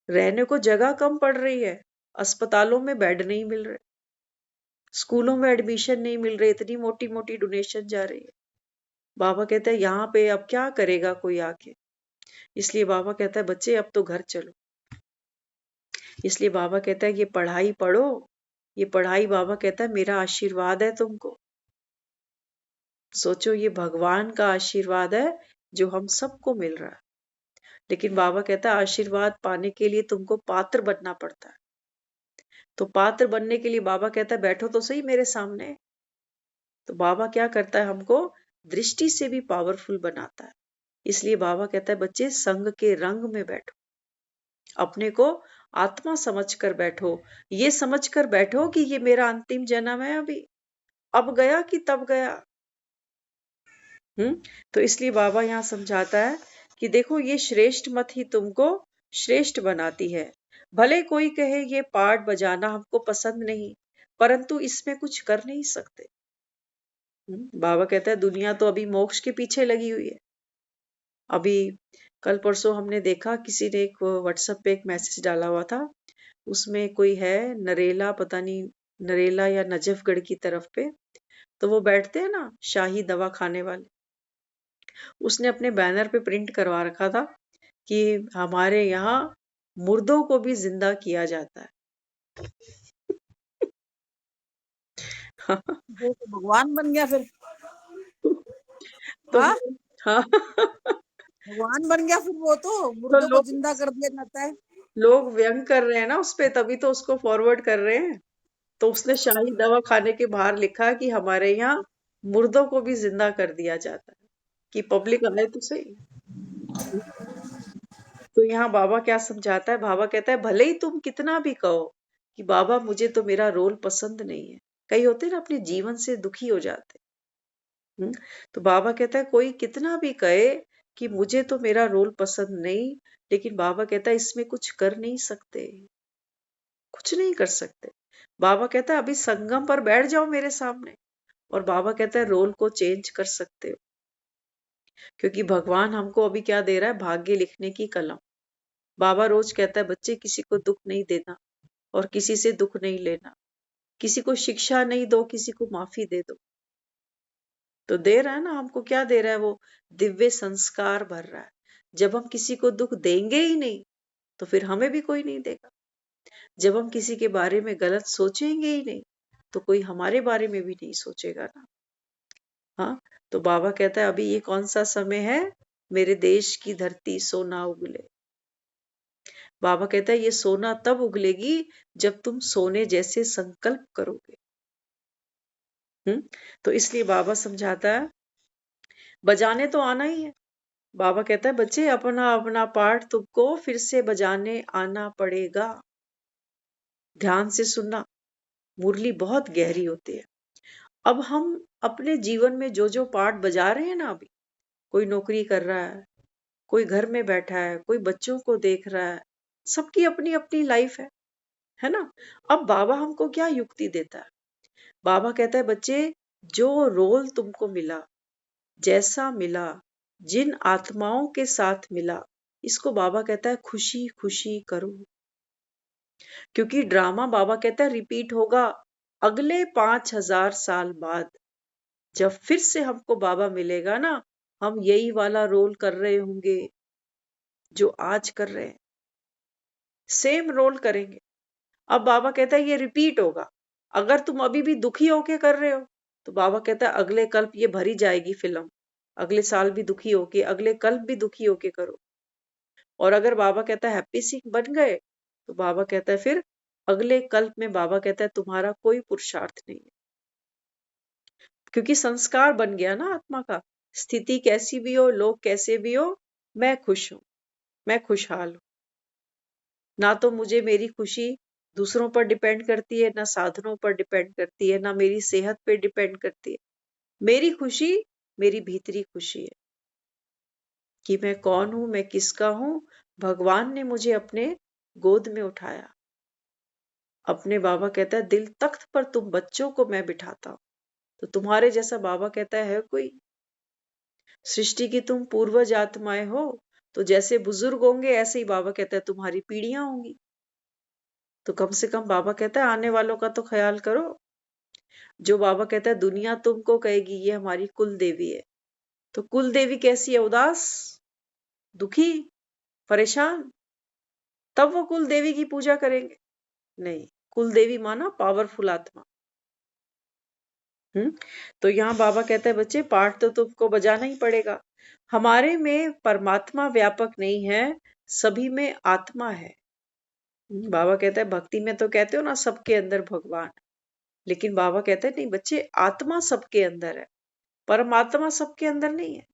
रहने को जगह कम पड़ रही है, अस्पतालों में बेड नहीं मिल रहे, स्कूलों में एडमिशन नहीं मिल रहे, इतनी मोटी मोटी डोनेशन जा रही है। बाबा कहता है यहाँ पे अब क्या करेगा कोई आके? इसलिए बाबा कहता है बच्चे अब तो घर चलो। इसलिए बाबा कहता है ये पढ़ाई पढ़ो, ये पढ़ाई बाबा कहता है मेरा आशीर्वाद है तुमको। सोचो ये भगवान का आशीर्वाद है जो हम सबको मिल रहा है। लेकिन बाबा कहता है आशीर्वाद पाने के लिए तुमको पात्र बनना पड़ता है। तो पात्र बनने के लिए बाबा कहता है बैठो तो सही मेरे सामने। तो बाबा क्या करता है, हमको दृष्टि से भी पावरफुल बनाता है। इसलिए बाबा कहता है बच्चे संग के रंग में बैठो, अपने को आत्मा समझकर बैठो, ये समझकर बैठो कि ये मेरा अंतिम जन्म है, अभी अब गया कि तब गया। तो इसलिए बाबा यहाँ समझाता है कि देखो ये श्रेष्ठ मत ही तुमको श्रेष्ठ बनाती है। भले कोई कहे ये पार्ट बजाना हमको पसंद नहीं, परंतु इसमें कुछ कर नहीं सकते। बाबा कहता है दुनिया तो अभी मोक्ष के पीछे लगी हुई है। अभी कल परसों हमने देखा किसी ने एक व्हाट्सएप पे एक मैसेज डाला हुआ था, उसमें कोई है नरेला, पता नहीं नरेला या नजफगढ़ की तरफ पे, तो वो बैठते हैं ना शाही दवा खाने वाले, उसने अपने बैनर पे प्रिंट करवा रखा था कि हमारे यहाँ मुर्दों को भी जिंदा किया जाता है। वो तो भगवान बन गया फिर। तो हाँ, हाँ भगवान बन गया फिर, वो तो तो मुर्दों को लोग जिंदा कर दिया जाता है। लोग व्यंग कर रहे हैं ना उस पे, तभी तो उसको फॉरवर्ड कर रहे हैं। तो उसने शाही दवा खाने के बाहर लिखा कि हमारे यहाँ मुर्दों को भी जिंदा कर दिया जाता है, कि पब्लिक आए तो सही। तो यहाँ बाबा क्या समझाता है, बाबा कहता है भले ही तुम कितना भी कहो कि बाबा मुझे तो मेरा रोल पसंद नहीं है, कई होते हैं ना अपने जीवन से दुखी हो जाते हैं। तो बाबा कहता है कोई कितना भी कहे कि मुझे तो मेरा रोल पसंद नहीं, लेकिन बाबा कहता है इसमें कुछ कर नहीं सकते, कुछ नहीं कर सकते। बाबा कहता है अभी संगम पर बैठ जाओ मेरे सामने, और बाबा कहता है रोल को चेंज कर सकते हो, क्योंकि भगवान हमको अभी क्या दे रहा है, भाग्य लिखने की कलम। बाबा रोज कहता है बच्चे किसी को दुख नहीं देना और किसी से दुख नहीं लेना, किसी को शिक्षा नहीं दो, किसी को माफी दे दो। तो दे रहा है ना हमको, क्या दे रहा है वो, दिव्य संस्कार भर रहा है। जब हम किसी को दुख देंगे ही नहीं तो फिर हमें भी कोई नहीं देगा। जब हम किसी के बारे में गलत सोचेंगे ही नहीं तो कोई हमारे बारे में भी नहीं सोचेगा ना। हाँ, तो बाबा कहता है अभी ये कौन सा समय है, मेरे देश की धरती सोना उगले। बाबा कहता है ये सोना तब उगलेगी जब तुम सोने जैसे संकल्प करोगे। तो इसलिए बाबा समझाता है बजाने तो आना ही है। बाबा कहता है बच्चे अपना अपना पार्ट तुमको फिर से बजाने आना पड़ेगा। ध्यान से सुनना, मुरली बहुत गहरी होती है। अब हम अपने जीवन में जो जो पार्ट बजा रहे हैं ना, अभी कोई नौकरी कर रहा है, कोई घर में बैठा है, कोई बच्चों को देख रहा है, सबकी अपनी अपनी लाइफ है ना। अब बाबा हमको क्या युक्ति देता है, बाबा कहता है बच्चे जो रोल तुमको मिला, जैसा मिला, जिन आत्माओं के साथ मिला, इसको बाबा कहता है खुशी खुशी करो। क्योंकि ड्रामा बाबा कहता है रिपीट होगा अगले 5000 साल बाद। जब फिर से हमको बाबा मिलेगा ना, हम यही वाला रोल कर रहे होंगे जो आज कर रहे हैं, सेम रोल करेंगे। अब बाबा कहता है ये रिपीट होगा। अगर तुम अभी भी दुखी होके कर रहे हो तो बाबा कहता है अगले कल्प ये भरी जाएगी फिल्म, अगले साल भी दुखी होके, अगले कल्प भी दुखी होके करो। और अगर बाबा कहता है हैप्पी सिंह बन गए तो बाबा कहता है फिर अगले कल्प में बाबा कहता है तुम्हारा कोई पुरुषार्थ नहीं है, क्योंकि संस्कार बन गया ना आत्मा का। स्थिति कैसी भी हो, लोग कैसे भी हो, मैं खुश हूं, मैं खुशहाल हूं। ना तो मुझे मेरी खुशी दूसरों पर डिपेंड करती है, ना साधनों पर डिपेंड करती है, ना मेरी सेहत पे डिपेंड करती है। मेरी खुशी मेरी भीतरी खुशी है कि मैं कौन हूं, मैं किसका हूं। भगवान ने मुझे अपने गोद में उठाया। अपने बाबा कहता है दिल तख्त पर तुम बच्चों को मैं बिठाता हूं। तो तुम्हारे जैसा बाबा कहता है कोई, सृष्टि की तुम पूर्वज आत्माएं हो, तो जैसे बुजुर्ग होंगे ऐसे ही बाबा कहता है तुम्हारी पीढ़ियां होंगी। तो कम से कम बाबा कहता है आने वालों का तो ख्याल करो। जो बाबा कहता है दुनिया तुमको कहेगी ये हमारी कुल देवी है, तो कुल देवी कैसी है, उदास, दुखी, परेशान, तब वो कुल देवी की पूजा करेंगे? नहीं, कुल देवी माना पावरफुल आत्मा। तो यहाँ बाबा कहता है बच्चे पाठ तो तुमको बजाना ही पड़ेगा। हमारे में परमात्मा व्यापक नहीं है, सभी में आत्मा है। बाबा कहता है भक्ति में तो कहते हो ना सबके अंदर भगवान, लेकिन बाबा कहते हैं नहीं बच्चे, आत्मा सबके अंदर है, परमात्मा सबके अंदर नहीं है।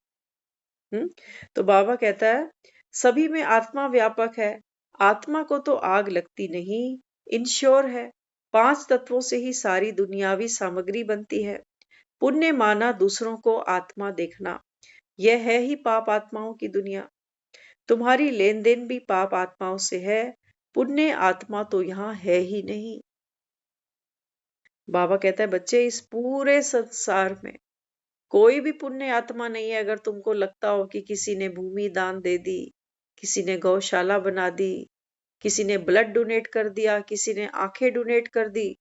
तो बाबा कहता है सभी में आत्मा व्यापक है, आत्मा को तो आग लगती नहीं, इंश्योर है। 5 तत्वों से ही सारी दुनियावी सामग्री बनती है। पुण्य माना दूसरों को आत्मा देखना, यह है ही पाप आत्माओं की दुनिया। तुम्हारी लेन देन भी पाप आत्माओं से है, पुण्य आत्मा तो यहाँ है ही नहीं। बाबा कहता है बच्चे इस पूरे संसार में कोई भी पुण्य आत्मा नहीं है। अगर तुमको लगता हो कि किसी ने भूमि दान दे दी, किसी ने गौशाला बना दी, किसी ने ब्लड डोनेट कर दिया, किसी ने आंखें डोनेट कर दी,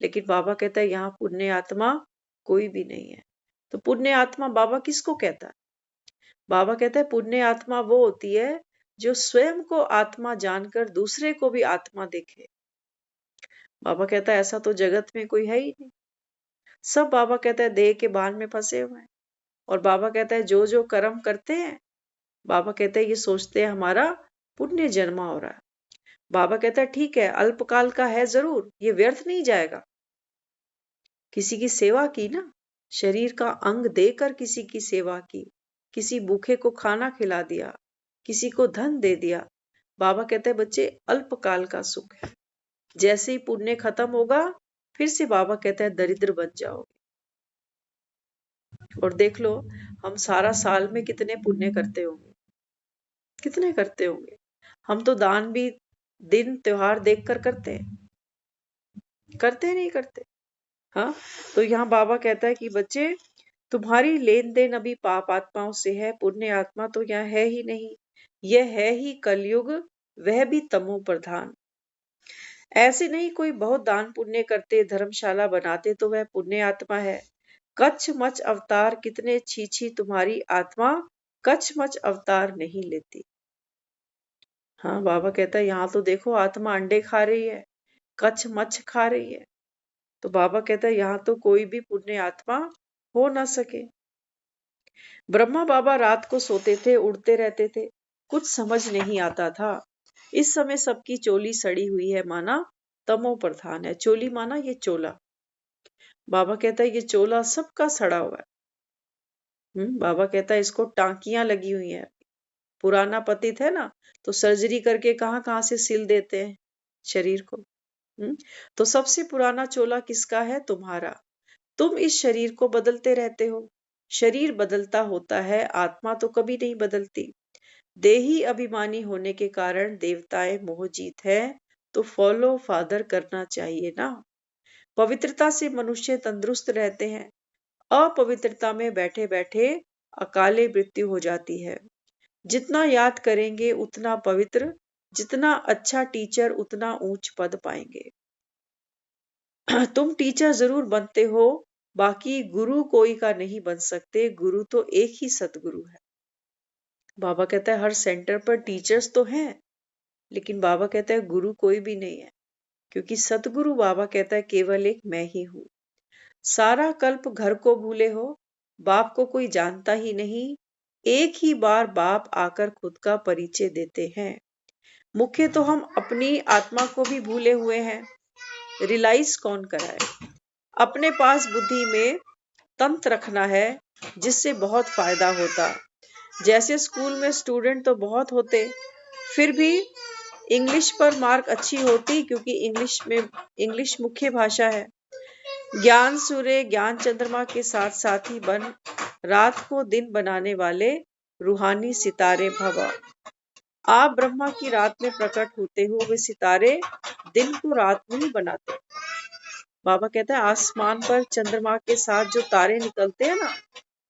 लेकिन बाबा कहता है यहाँ पुण्य आत्मा कोई भी नहीं है। तो पुण्य आत्मा बाबा किसको कहता है? बाबा कहता है पुण्य आत्मा वो होती है जो स्वयं को आत्मा जानकर दूसरे को भी आत्मा देखे। बाबा कहता है ऐसा तो जगत में कोई है ही नहीं। सब बाबा कहता है देह के बांध में फंसे हुए हैं। और बाबा कहता है जो जो कर्म करते हैं, बाबा कहता है ये सोचते हैं हमारा पुण्य जन्मा हो रहा है। बाबा कहता है ठीक है अल्पकाल का है जरूर, ये व्यर्थ नहीं जाएगा। किसी की सेवा की ना, शरीर का अंग देकर किसी की सेवा की, किसी भूखे को खाना खिला दिया, किसी को धन दे दिया। बाबा कहते हैं बच्चे अल्पकाल का सुख है, जैसे ही पुण्य खत्म होगा फिर से बाबा कहता है दरिद्र बन जाओगे। और देख लो हम सारा साल में कितने पुण्य करते होंगे, कितने करते होंगे। हम तो दान भी दिन त्योहार देखकर करते हैं, करते नहीं करते। हाँ, तो यहाँ बाबा कहता है कि बच्चे तुम्हारी लेन देन अभी पाप आत्माओं से है, पुण्य आत्मा तो यहाँ है ही नहीं। यह है ही कलयुग, वह भी तमो प्रधान। ऐसे नहीं कोई बहुत दान पुण्य करते, धर्मशाला बनाते तो वह पुण्य आत्मा है। कच्छ मच अवतार कितने छी तुम्हारी आत्मा कच्छ मच अवतार नहीं लेती। हाँ, बाबा कहता है यहाँ तो देखो आत्मा अंडे खा रही है, कच्छ मच्छ खा रही है। तो बाबा कहता है यहाँ तो कोई भी पुण्य आत्मा हो ना सके। ब्रह्मा बाबा रात को सोते थे, उड़ते रहते थे, कुछ समझ नहीं आता था। इस समय सबकी चोली सड़ी हुई है, माना तमो प्रधान है। चोली माना ये चोला। बाबा कहता है ये चोला सबका सड़ा हुआ है। बाबा कहता है इसको टांकियां लगी हुई हैं। पुराना पतित है ना, तो सर्जरी करके कहाँ कहाँ से सिल देते हैं शरीर को। तो सबसे पुराना चोला किसका है? तुम्हारा। तुम इस शरीर को बदलते रहते हो। शरीर बदलता होता है, आत्मा तो कभी नहीं बदलती। देही अभिमानी होने के कारण देवताएं मोहजीत है, तो फॉलो फादर करना चाहिए ना। पवित्रता से मनुष्य तंदुरुस्त रहते हैं, अपवित्रता में बैठे बैठे अकाले मृत्यु हो जाती है। जितना याद करेंगे उतना पवित्र, जितना अच्छा टीचर उतना ऊंच पद पाएंगे। तुम टीचर जरूर बनते हो, बाकी गुरु कोई का नहीं बन सकते, गुरु तो एक ही सतगुरु है। बाबा कहता है हर सेंटर पर टीचर्स तो हैं, लेकिन बाबा कहता है गुरु कोई भी नहीं है, क्योंकि सतगुरु बाबा कहता है केवल एक मैं ही हूं। सारा कल्प घर को भूले हो, बाप को कोई जानता ही नहीं। एक ही बार बाप आकर खुद का परिचय देते हैं। मुख्य तो हम अपनी आत्मा को भी भूले हुए हैं, रियलाइज कौन कराए। अपने पास बुद्धि में तंत्र रखना है, जिससे बहुत फायदा होता। जैसे स्कूल में स्टूडेंट तो बहुत होते, फिर भी इंग्लिश पर मार्क अच्छी होती, क्योंकि इंग्लिश मुख्य भाषा है। ज्ञान सूर्य ज्ञान चंद्रमा के साथ साथ ही बन रात को दिन बनाने वाले रूहानी सितारे भवा। आप ब्रह्मा की रात में प्रकट होते हो, वे सितारे दिन को रात में ही बनाते। बाबा कहता है आसमान पर चंद्रमा के साथ जो तारे निकलते हैं ना,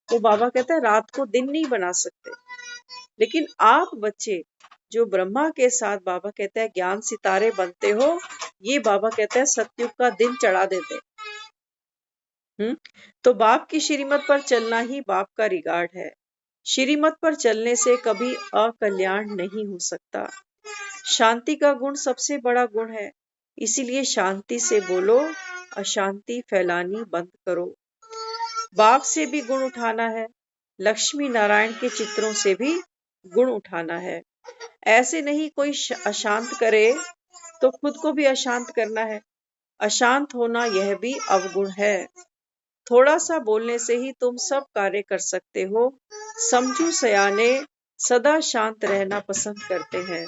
वो बाबा कहता है रात को दिन नहीं बना सकते। लेकिन आप बच्चे जो ब्रह्मा के साथ बाबा कहता है ज्ञान सितारे बनते हो, ये बाबा कहता है सतयुग का दिन चढ़ा देते। तो बाप की श्रीमत पर चलना ही बाप का रिगार्ड है। श्रीमत पर चलने से कभी अकल्याण नहीं हो सकता। शांति का गुण सबसे बड़ा गुण है, इसीलिए शांति से बोलो, अशांति फैलानी बंद करो। बाप से भी गुण उठाना है, लक्ष्मी नारायण के चित्रों से भी गुण उठाना है। ऐसे नहीं कोई अशांत करे तो खुद को भी अशांत करना है। अशांत होना यह भी अवगुण है। थोड़ा सा बोलने से ही तुम सब कार्य कर सकते हो। समझू सयाने सदा शांत रहना पसंद करते हैं।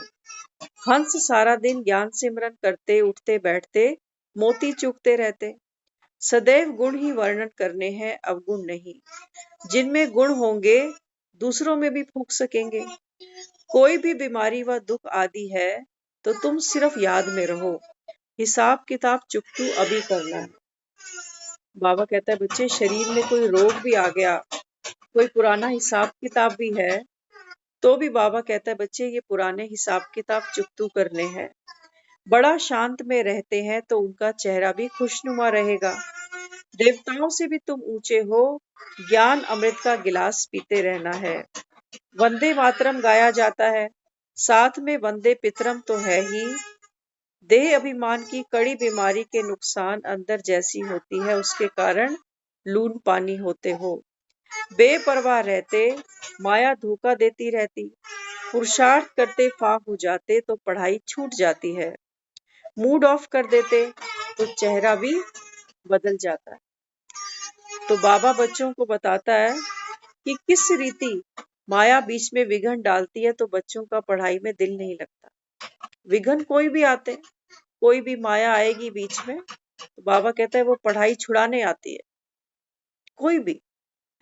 हंस सारा दिन ज्ञान सिमरन करते उठते बैठते मोती चूकते रहते। सदैव गुण ही वर्णन करने हैं, अवगुण नहीं। जिनमें गुण होंगे दूसरों में भी फूंक सकेंगे। कोई भी बीमारी व दुख आदि है तो तुम सिर्फ याद में रहो, हिसाब किताब चुकतू अभी करना है। बाबा कहता है बच्चे, शरीर में कोई रोग भी आ गया, कोई पुराना हिसाब किताब भी है, तो भी बाबा कहता है बच्चे ये पुराने हिसाब किताब चुकतू करने हैं। बड़ा शांत में रहते हैं तो उनका चेहरा भी खुशनुमा रहेगा। देवताओं से भी तुम ऊंचे हो, ज्ञान अमृत का गिलास पीते रहना है। वंदे मातरम गाया जाता है, साथ में वंदे पितरम तो है ही। देह अभिमान की कड़ी बीमारी के नुकसान अंदर जैसी होती है उसके कारण लून पानी होते हो। बेपरवाह रहते माया धोखा देती रहती। पुरुषार्थ करते फाह हो जाते तो पढ़ाई छूट जाती है। मूड ऑफ कर देते तो चेहरा भी बदल जाता है। तो बाबा बच्चों को बताता है कि किस रीति माया बीच में विघन डालती है तो बच्चों का पढ़ाई में दिल नहीं लगता। विघन कोई भी आते, कोई भी माया आएगी बीच में, तो बाबा कहता है वो पढ़ाई छुड़ाने आती है। कोई भी,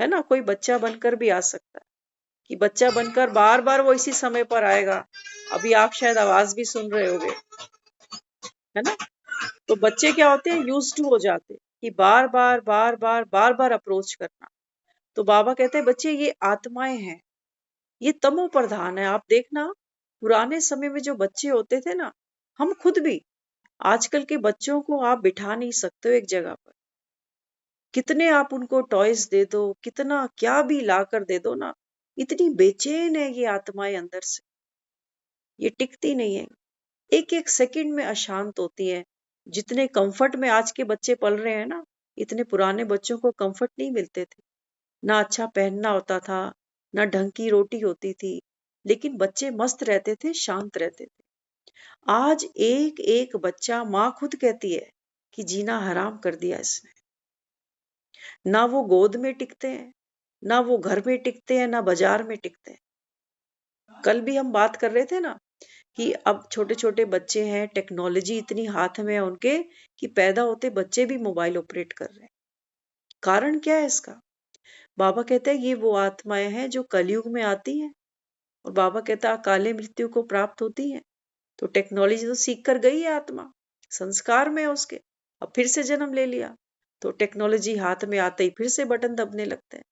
है ना, कोई बच्चा बनकर भी आ सकता है कि बच्चा बनकर बार बार वो इसी समय पर आएगा। अभी आप शायद आवाज भी सुन रहे होगे, है ना। तो बच्चे क्या होते हैं, यूज टू हो जाते हैं कि बार बार बार बार बार बार अप्रोच करना। तो बाबा कहते हैं बच्चे ये आत्माएं हैं, ये तमो प्रधान है। आप देखना पुराने समय में जो बच्चे होते थे ना, हम खुद भी, आजकल के बच्चों को आप बिठा नहीं सकते हो एक जगह पर। कितने आप उनको टॉयज दे दो, कितना क्या भी ला कर दे दो ना, इतनी बेचैन है ये आत्माएं अंदर से, ये टिकती नहीं है। एक एक सेकंड में अशांत होती है। जितने कंफर्ट में आज के बच्चे पल रहे हैं ना, इतने पुराने बच्चों को कंफर्ट नहीं मिलते थे। ना अच्छा पहनना होता था, ना ढंग की रोटी होती थी, लेकिन बच्चे मस्त रहते थे, शांत रहते थे। आज एक एक बच्चा, माँ खुद कहती है कि जीना हराम कर दिया इसने। ना वो गोद में टिकते हैं, ना वो घर में टिकते हैं, ना बाजार में टिकते हैं। कल भी हम बात कर रहे थे ना कि अब छोटे छोटे बच्चे हैं, टेक्नोलॉजी इतनी हाथ में है उनके कि पैदा होते बच्चे भी मोबाइल ऑपरेट कर रहे हैं। कारण क्या है इसका? बाबा कहते हैं ये वो आत्माएं हैं जो कलयुग में आती हैं, और बाबा कहता है अकाले मृत्यु को प्राप्त होती है। तो टेक्नोलॉजी तो सीख कर गई है आत्मा, संस्कार में है उसके, अब फिर से जन्म ले लिया, तो टेक्नोलॉजी हाथ में आते ही फिर से बटन दबने लगते हैं,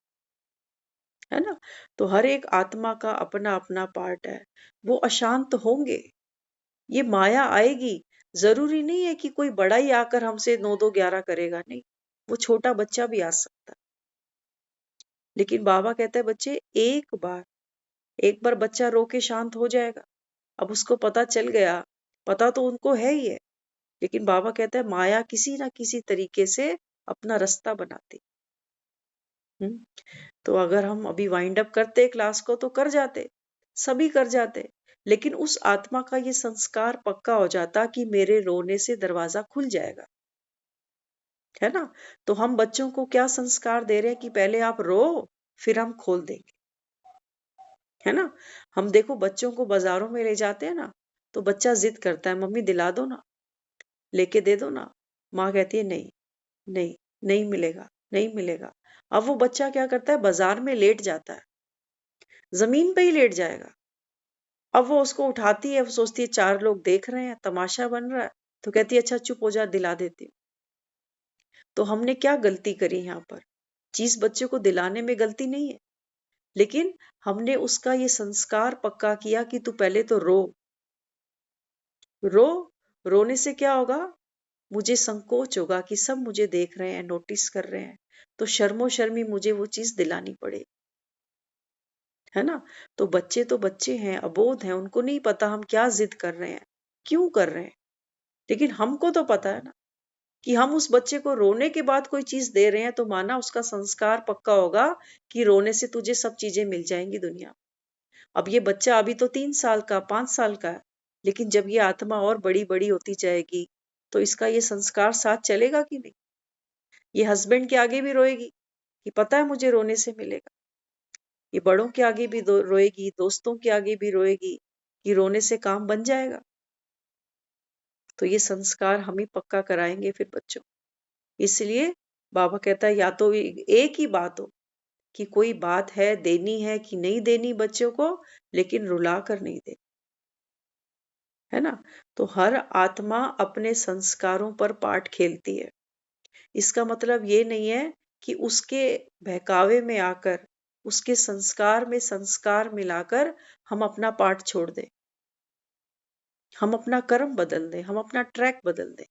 है ना। तो हर एक आत्मा का अपना अपना पार्ट है, वो अशांत होंगे। ये माया आएगी, जरूरी नहीं है कि कोई बड़ा ही आकर हमसे 9 2 11 करेगा, नहीं, वो छोटा बच्चा भी आ सकता है। लेकिन बाबा कहता है बच्चे, एक बार बच्चा रो के शांत हो जाएगा। अब उसको पता चल गया, पता तो उनको है ही है, लेकिन बाबा कहता है माया किसी ना किसी तरीके से अपना रास्ता बनाती। तो अगर हम अभी वाइंड अप करते क्लास को तो कर जाते, सभी कर जाते, लेकिन उस आत्मा का ये संस्कार पक्का हो जाता कि मेरे रोने से दरवाजा खुल जाएगा, है ना। तो हम बच्चों को क्या संस्कार दे रहे हैं कि पहले आप रो, फिर हम खोल देंगे, है ना। हम देखो बच्चों को बाजारों में ले जाते हैं ना, तो बच्चा जिद करता है मम्मी दिला दो ना, लेके दे दो ना। माँ कहती है नहीं, नहीं, नहीं मिलेगा, नहीं मिलेगा। अब वो बच्चा क्या करता है, बाजार में लेट जाता है, जमीन पे ही लेट जाएगा। अब वो उसको उठाती है, वो सोचती है 4 लोग देख रहे हैं, तमाशा बन रहा है, तो कहती है अच्छा चुप हो जा, दिला देती हूँ। तो हमने क्या गलती करी यहाँ पर? चीज बच्चे को दिलाने में गलती नहीं है, लेकिन हमने उसका ये संस्कार पक्का किया कि तू पहले तो रो। रो, रोने से क्या होगा, मुझे संकोच होगा कि सब मुझे देख रहे हैं, नोटिस कर रहे हैं, तो शर्मो शर्मी मुझे वो चीज दिलानी पड़े, है ना। तो बच्चे हैं, अबोध हैं, उनको नहीं पता हम क्या जिद कर रहे हैं, क्यों कर रहे हैं, लेकिन हमको तो पता है ना कि हम उस बच्चे को रोने के बाद कोई चीज दे रहे हैं तो माना उसका संस्कार पक्का होगा कि रोने से तुझे सब चीजें मिल जाएंगी दुनिया। अब ये बच्चा अभी तो 3 साल का 5 साल का है, लेकिन जब ये आत्मा और बड़ी बड़ी होती जाएगी तो इसका ये संस्कार साथ चलेगा कि नहीं। ये हस्बैंड के आगे भी रोएगी कि पता है मुझे रोने से मिलेगा। ये बड़ों के आगे भी रोएगी, दोस्तों के आगे भी रोएगी कि रोने से काम बन जाएगा। तो ये संस्कार हम ही पक्का कराएंगे फिर बच्चों। इसलिए बाबा कहता है या तो एक ही बात हो कि कोई बात है देनी है कि नहीं देनी बच्चों को, लेकिन रुला कर नहीं दे, है ना। तो हर आत्मा अपने संस्कारों पर पाठ खेलती है। इसका मतलब ये नहीं है कि उसके बहकावे में आकर उसके संस्कार में संस्कार मिलाकर हम अपना पाठ छोड़ दें, हम अपना कर्म बदल दें, हम अपना ट्रैक बदल दें।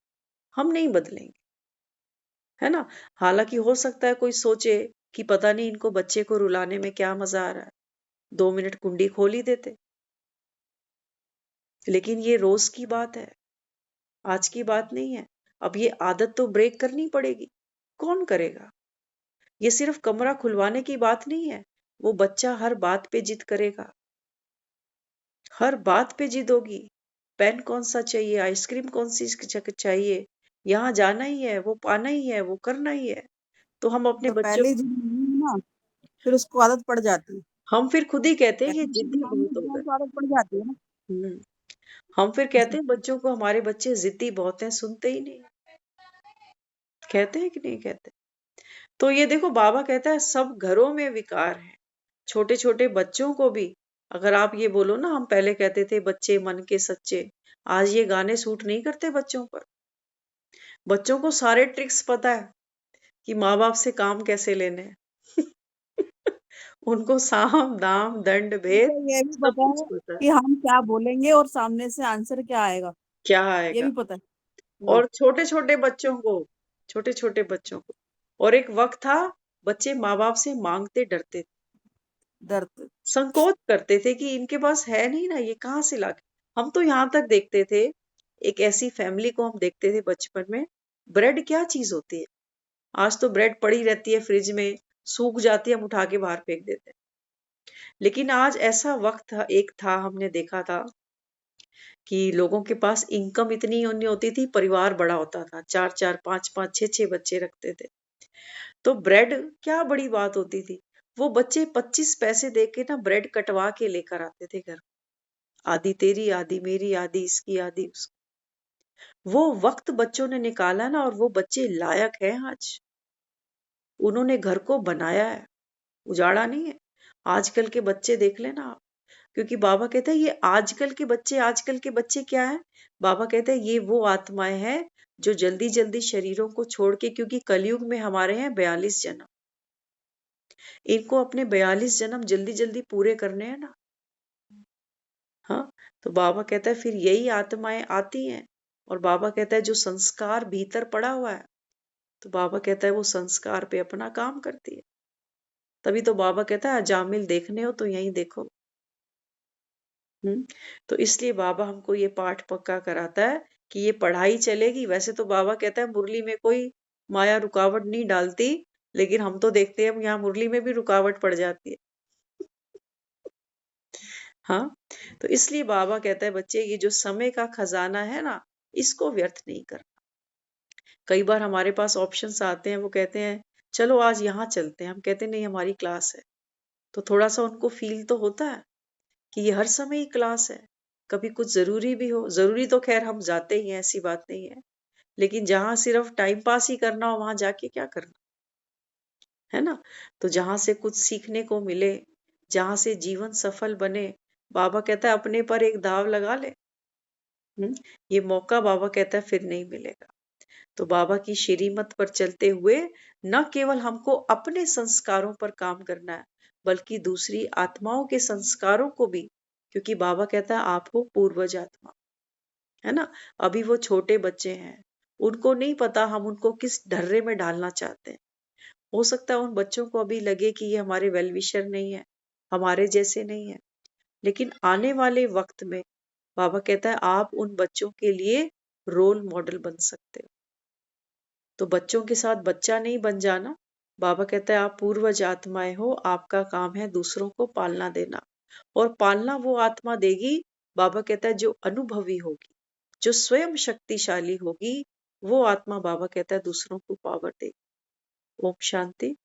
हम नहीं बदलेंगे, है ना। हालांकि हो सकता है कोई सोचे कि पता नहीं इनको बच्चे को रुलाने में क्या मजा आ रहा है, 2 मिनट कुंडी खोल ही देते। लेकिन ये रोज की बात है, आज की बात नहीं है। अब ये आदत तो ब्रेक करनी पड़ेगी। कौन करेगा। ये सिर्फ कमरा खुलवाने की बात नहीं है। वो बच्चा हर बात पे जिद करेगा, हर बात पे जिद होगी। पेन कौन सा चाहिए, आइसक्रीम कौन सी चाहिए, यहाँ जाना ही है, वो पाना ही है, वो करना ही है। तो हम अपने तो बच्चों, पहले जिद नहीं है ना, फिर उसको आदत पड़ जाती है। हम फिर खुद ही कहते हैं कि पहले जिद जिद्दी काम बहुत हो करते हैं गए। तो आदत पड़ जाती है ना। हम्म, हम फिर कहते हैं बच्चों को हमारे बच्चे जिद्दी बहुत हैं, सुनते ही नहीं। कहते हैं कि नहीं कहते। तो ये देखो बाबा कहता है सब घरों में विकार है, छोटे छोटे बच्चों को भी। अगर आप ये बोलो ना, हम पहले कहते थे बच्चे मन के सच्चे, आज ये गाने सूट नहीं करते बच्चों पर। बच्चों को सारे ट्रिक्स पता है कि माँ बाप से काम कैसे लेने हैं। उनको साम दाम दंड भेद उनको ये भी सब पता कुछ है पता है। कि हम क्या बोलेंगे और सामने से आंसर क्या आएगा, क्या ये आएगा। भी पता है। हाँ, और छोटे छोटे बच्चों को, और एक वक्त था बच्चे माँ बाप से मांगते डरते थे, दर्द। संकोच करते थे कि इनके पास है नहीं ना, ये कहाँ से लाके। हम तो यहाँ तक देखते थे, एक ऐसी फैमिली को हम देखते थे बचपन में, ब्रेड क्या चीज होती है। आज तो ब्रेड पड़ी रहती है फ्रिज में, सूख जाती है, हम उठा के बाहर फेंक देते हैं। लेकिन आज ऐसा वक्त था, एक था, हमने देखा था कि लोगों के पास इनकम इतनी नहीं होती थी, परिवार बड़ा होता था, 4 4 5 5 6 6 बच्चे रखते थे। तो ब्रेड क्या बड़ी बात होती थी। वो बच्चे 25 पैसे दे के ना ब्रेड कटवा के लेकर आते थे घर। आधी तेरी आधी मेरी, आधी इसकी आधी उसकी। वो वक्त बच्चों ने निकाला ना, और वो बच्चे लायक हैं आज। उन्होंने घर को बनाया है, उजाड़ा नहीं है। आजकल के बच्चे देख लेना आप। क्योंकि बाबा कहते हैं ये आजकल के बच्चे क्या है। बाबा कहते हैं ये वो आत्माएं हैं जो जल्दी जल्दी शरीरों को छोड़ के, क्योंकि कलयुग में हमारे हैं 42 जन्म, इनको अपने 42 जन्म जल्दी जल्दी पूरे करने हैं ना। हाँ, तो बाबा कहता है फिर यही आत्माएं आती हैं, और बाबा कहता है जो संस्कार भीतर पड़ा हुआ है, तो बाबा कहता है वो संस्कार पे अपना काम करती है। तभी तो बाबा कहता है अजामिल देखने हो तो यहीं देखो। तो इसलिए बाबा हमको ये पाठ पक्का कराता है कि ये पढ़ाई चलेगी। वैसे तो बाबा कहता है मुरली में कोई माया रुकावट नहीं डालती, लेकिन हम तो देखते हैं यहाँ मुरली में भी रुकावट पड़ जाती है। हाँ, तो इसलिए बाबा कहता है बच्चे ये जो समय का खजाना है ना, इसको व्यर्थ नहीं कर। कई बार हमारे पास ऑप्शंस आते हैं, वो कहते हैं चलो आज यहाँ चलते हैं, हम कहते हैं नहीं हमारी क्लास है। तो थोड़ा सा उनको फील तो होता है कि ये हर समय ही क्लास है, कभी कुछ जरूरी भी हो। जरूरी तो खैर हम जाते ही हैं, ऐसी बात नहीं है। लेकिन जहां सिर्फ टाइम पास ही करना हो, वहां जाके क्या करना, है ना। तो जहां से कुछ सीखने को मिले, जहां से जीवन सफल बने, बाबा कहता है अपने पर एक दाव लगा ले। ये मौका बाबा कहता है फिर नहीं मिलेगा। तो बाबा की श्रीमत पर चलते हुए न केवल हमको अपने संस्कारों पर काम करना है, बल्कि दूसरी आत्माओं के संस्कारों को भी। क्योंकि बाबा कहता है आप हो पूर्वज आत्मा, है ना। अभी वो छोटे बच्चे हैं, उनको नहीं पता हम उनको किस ढर्रे में डालना चाहते हैं। हो सकता है उन बच्चों को अभी लगे कि ये हमारे वेल विशर नहीं है, हमारे जैसे नहीं है। लेकिन आने वाले वक्त में बाबा कहता है आप उन बच्चों के लिए रोल मॉडल बन सकते हो। तो बच्चों के साथ बच्चा नहीं बन जाना। बाबा कहता है आप पूर्वज आत्माएं हो, आपका काम है दूसरों को पालना देना, और पालना वो आत्मा देगी, बाबा कहता है जो अनुभवी होगी, जो स्वयं शक्तिशाली होगी, वो आत्मा बाबा कहता है दूसरों को पावर देगी। ओम शांति।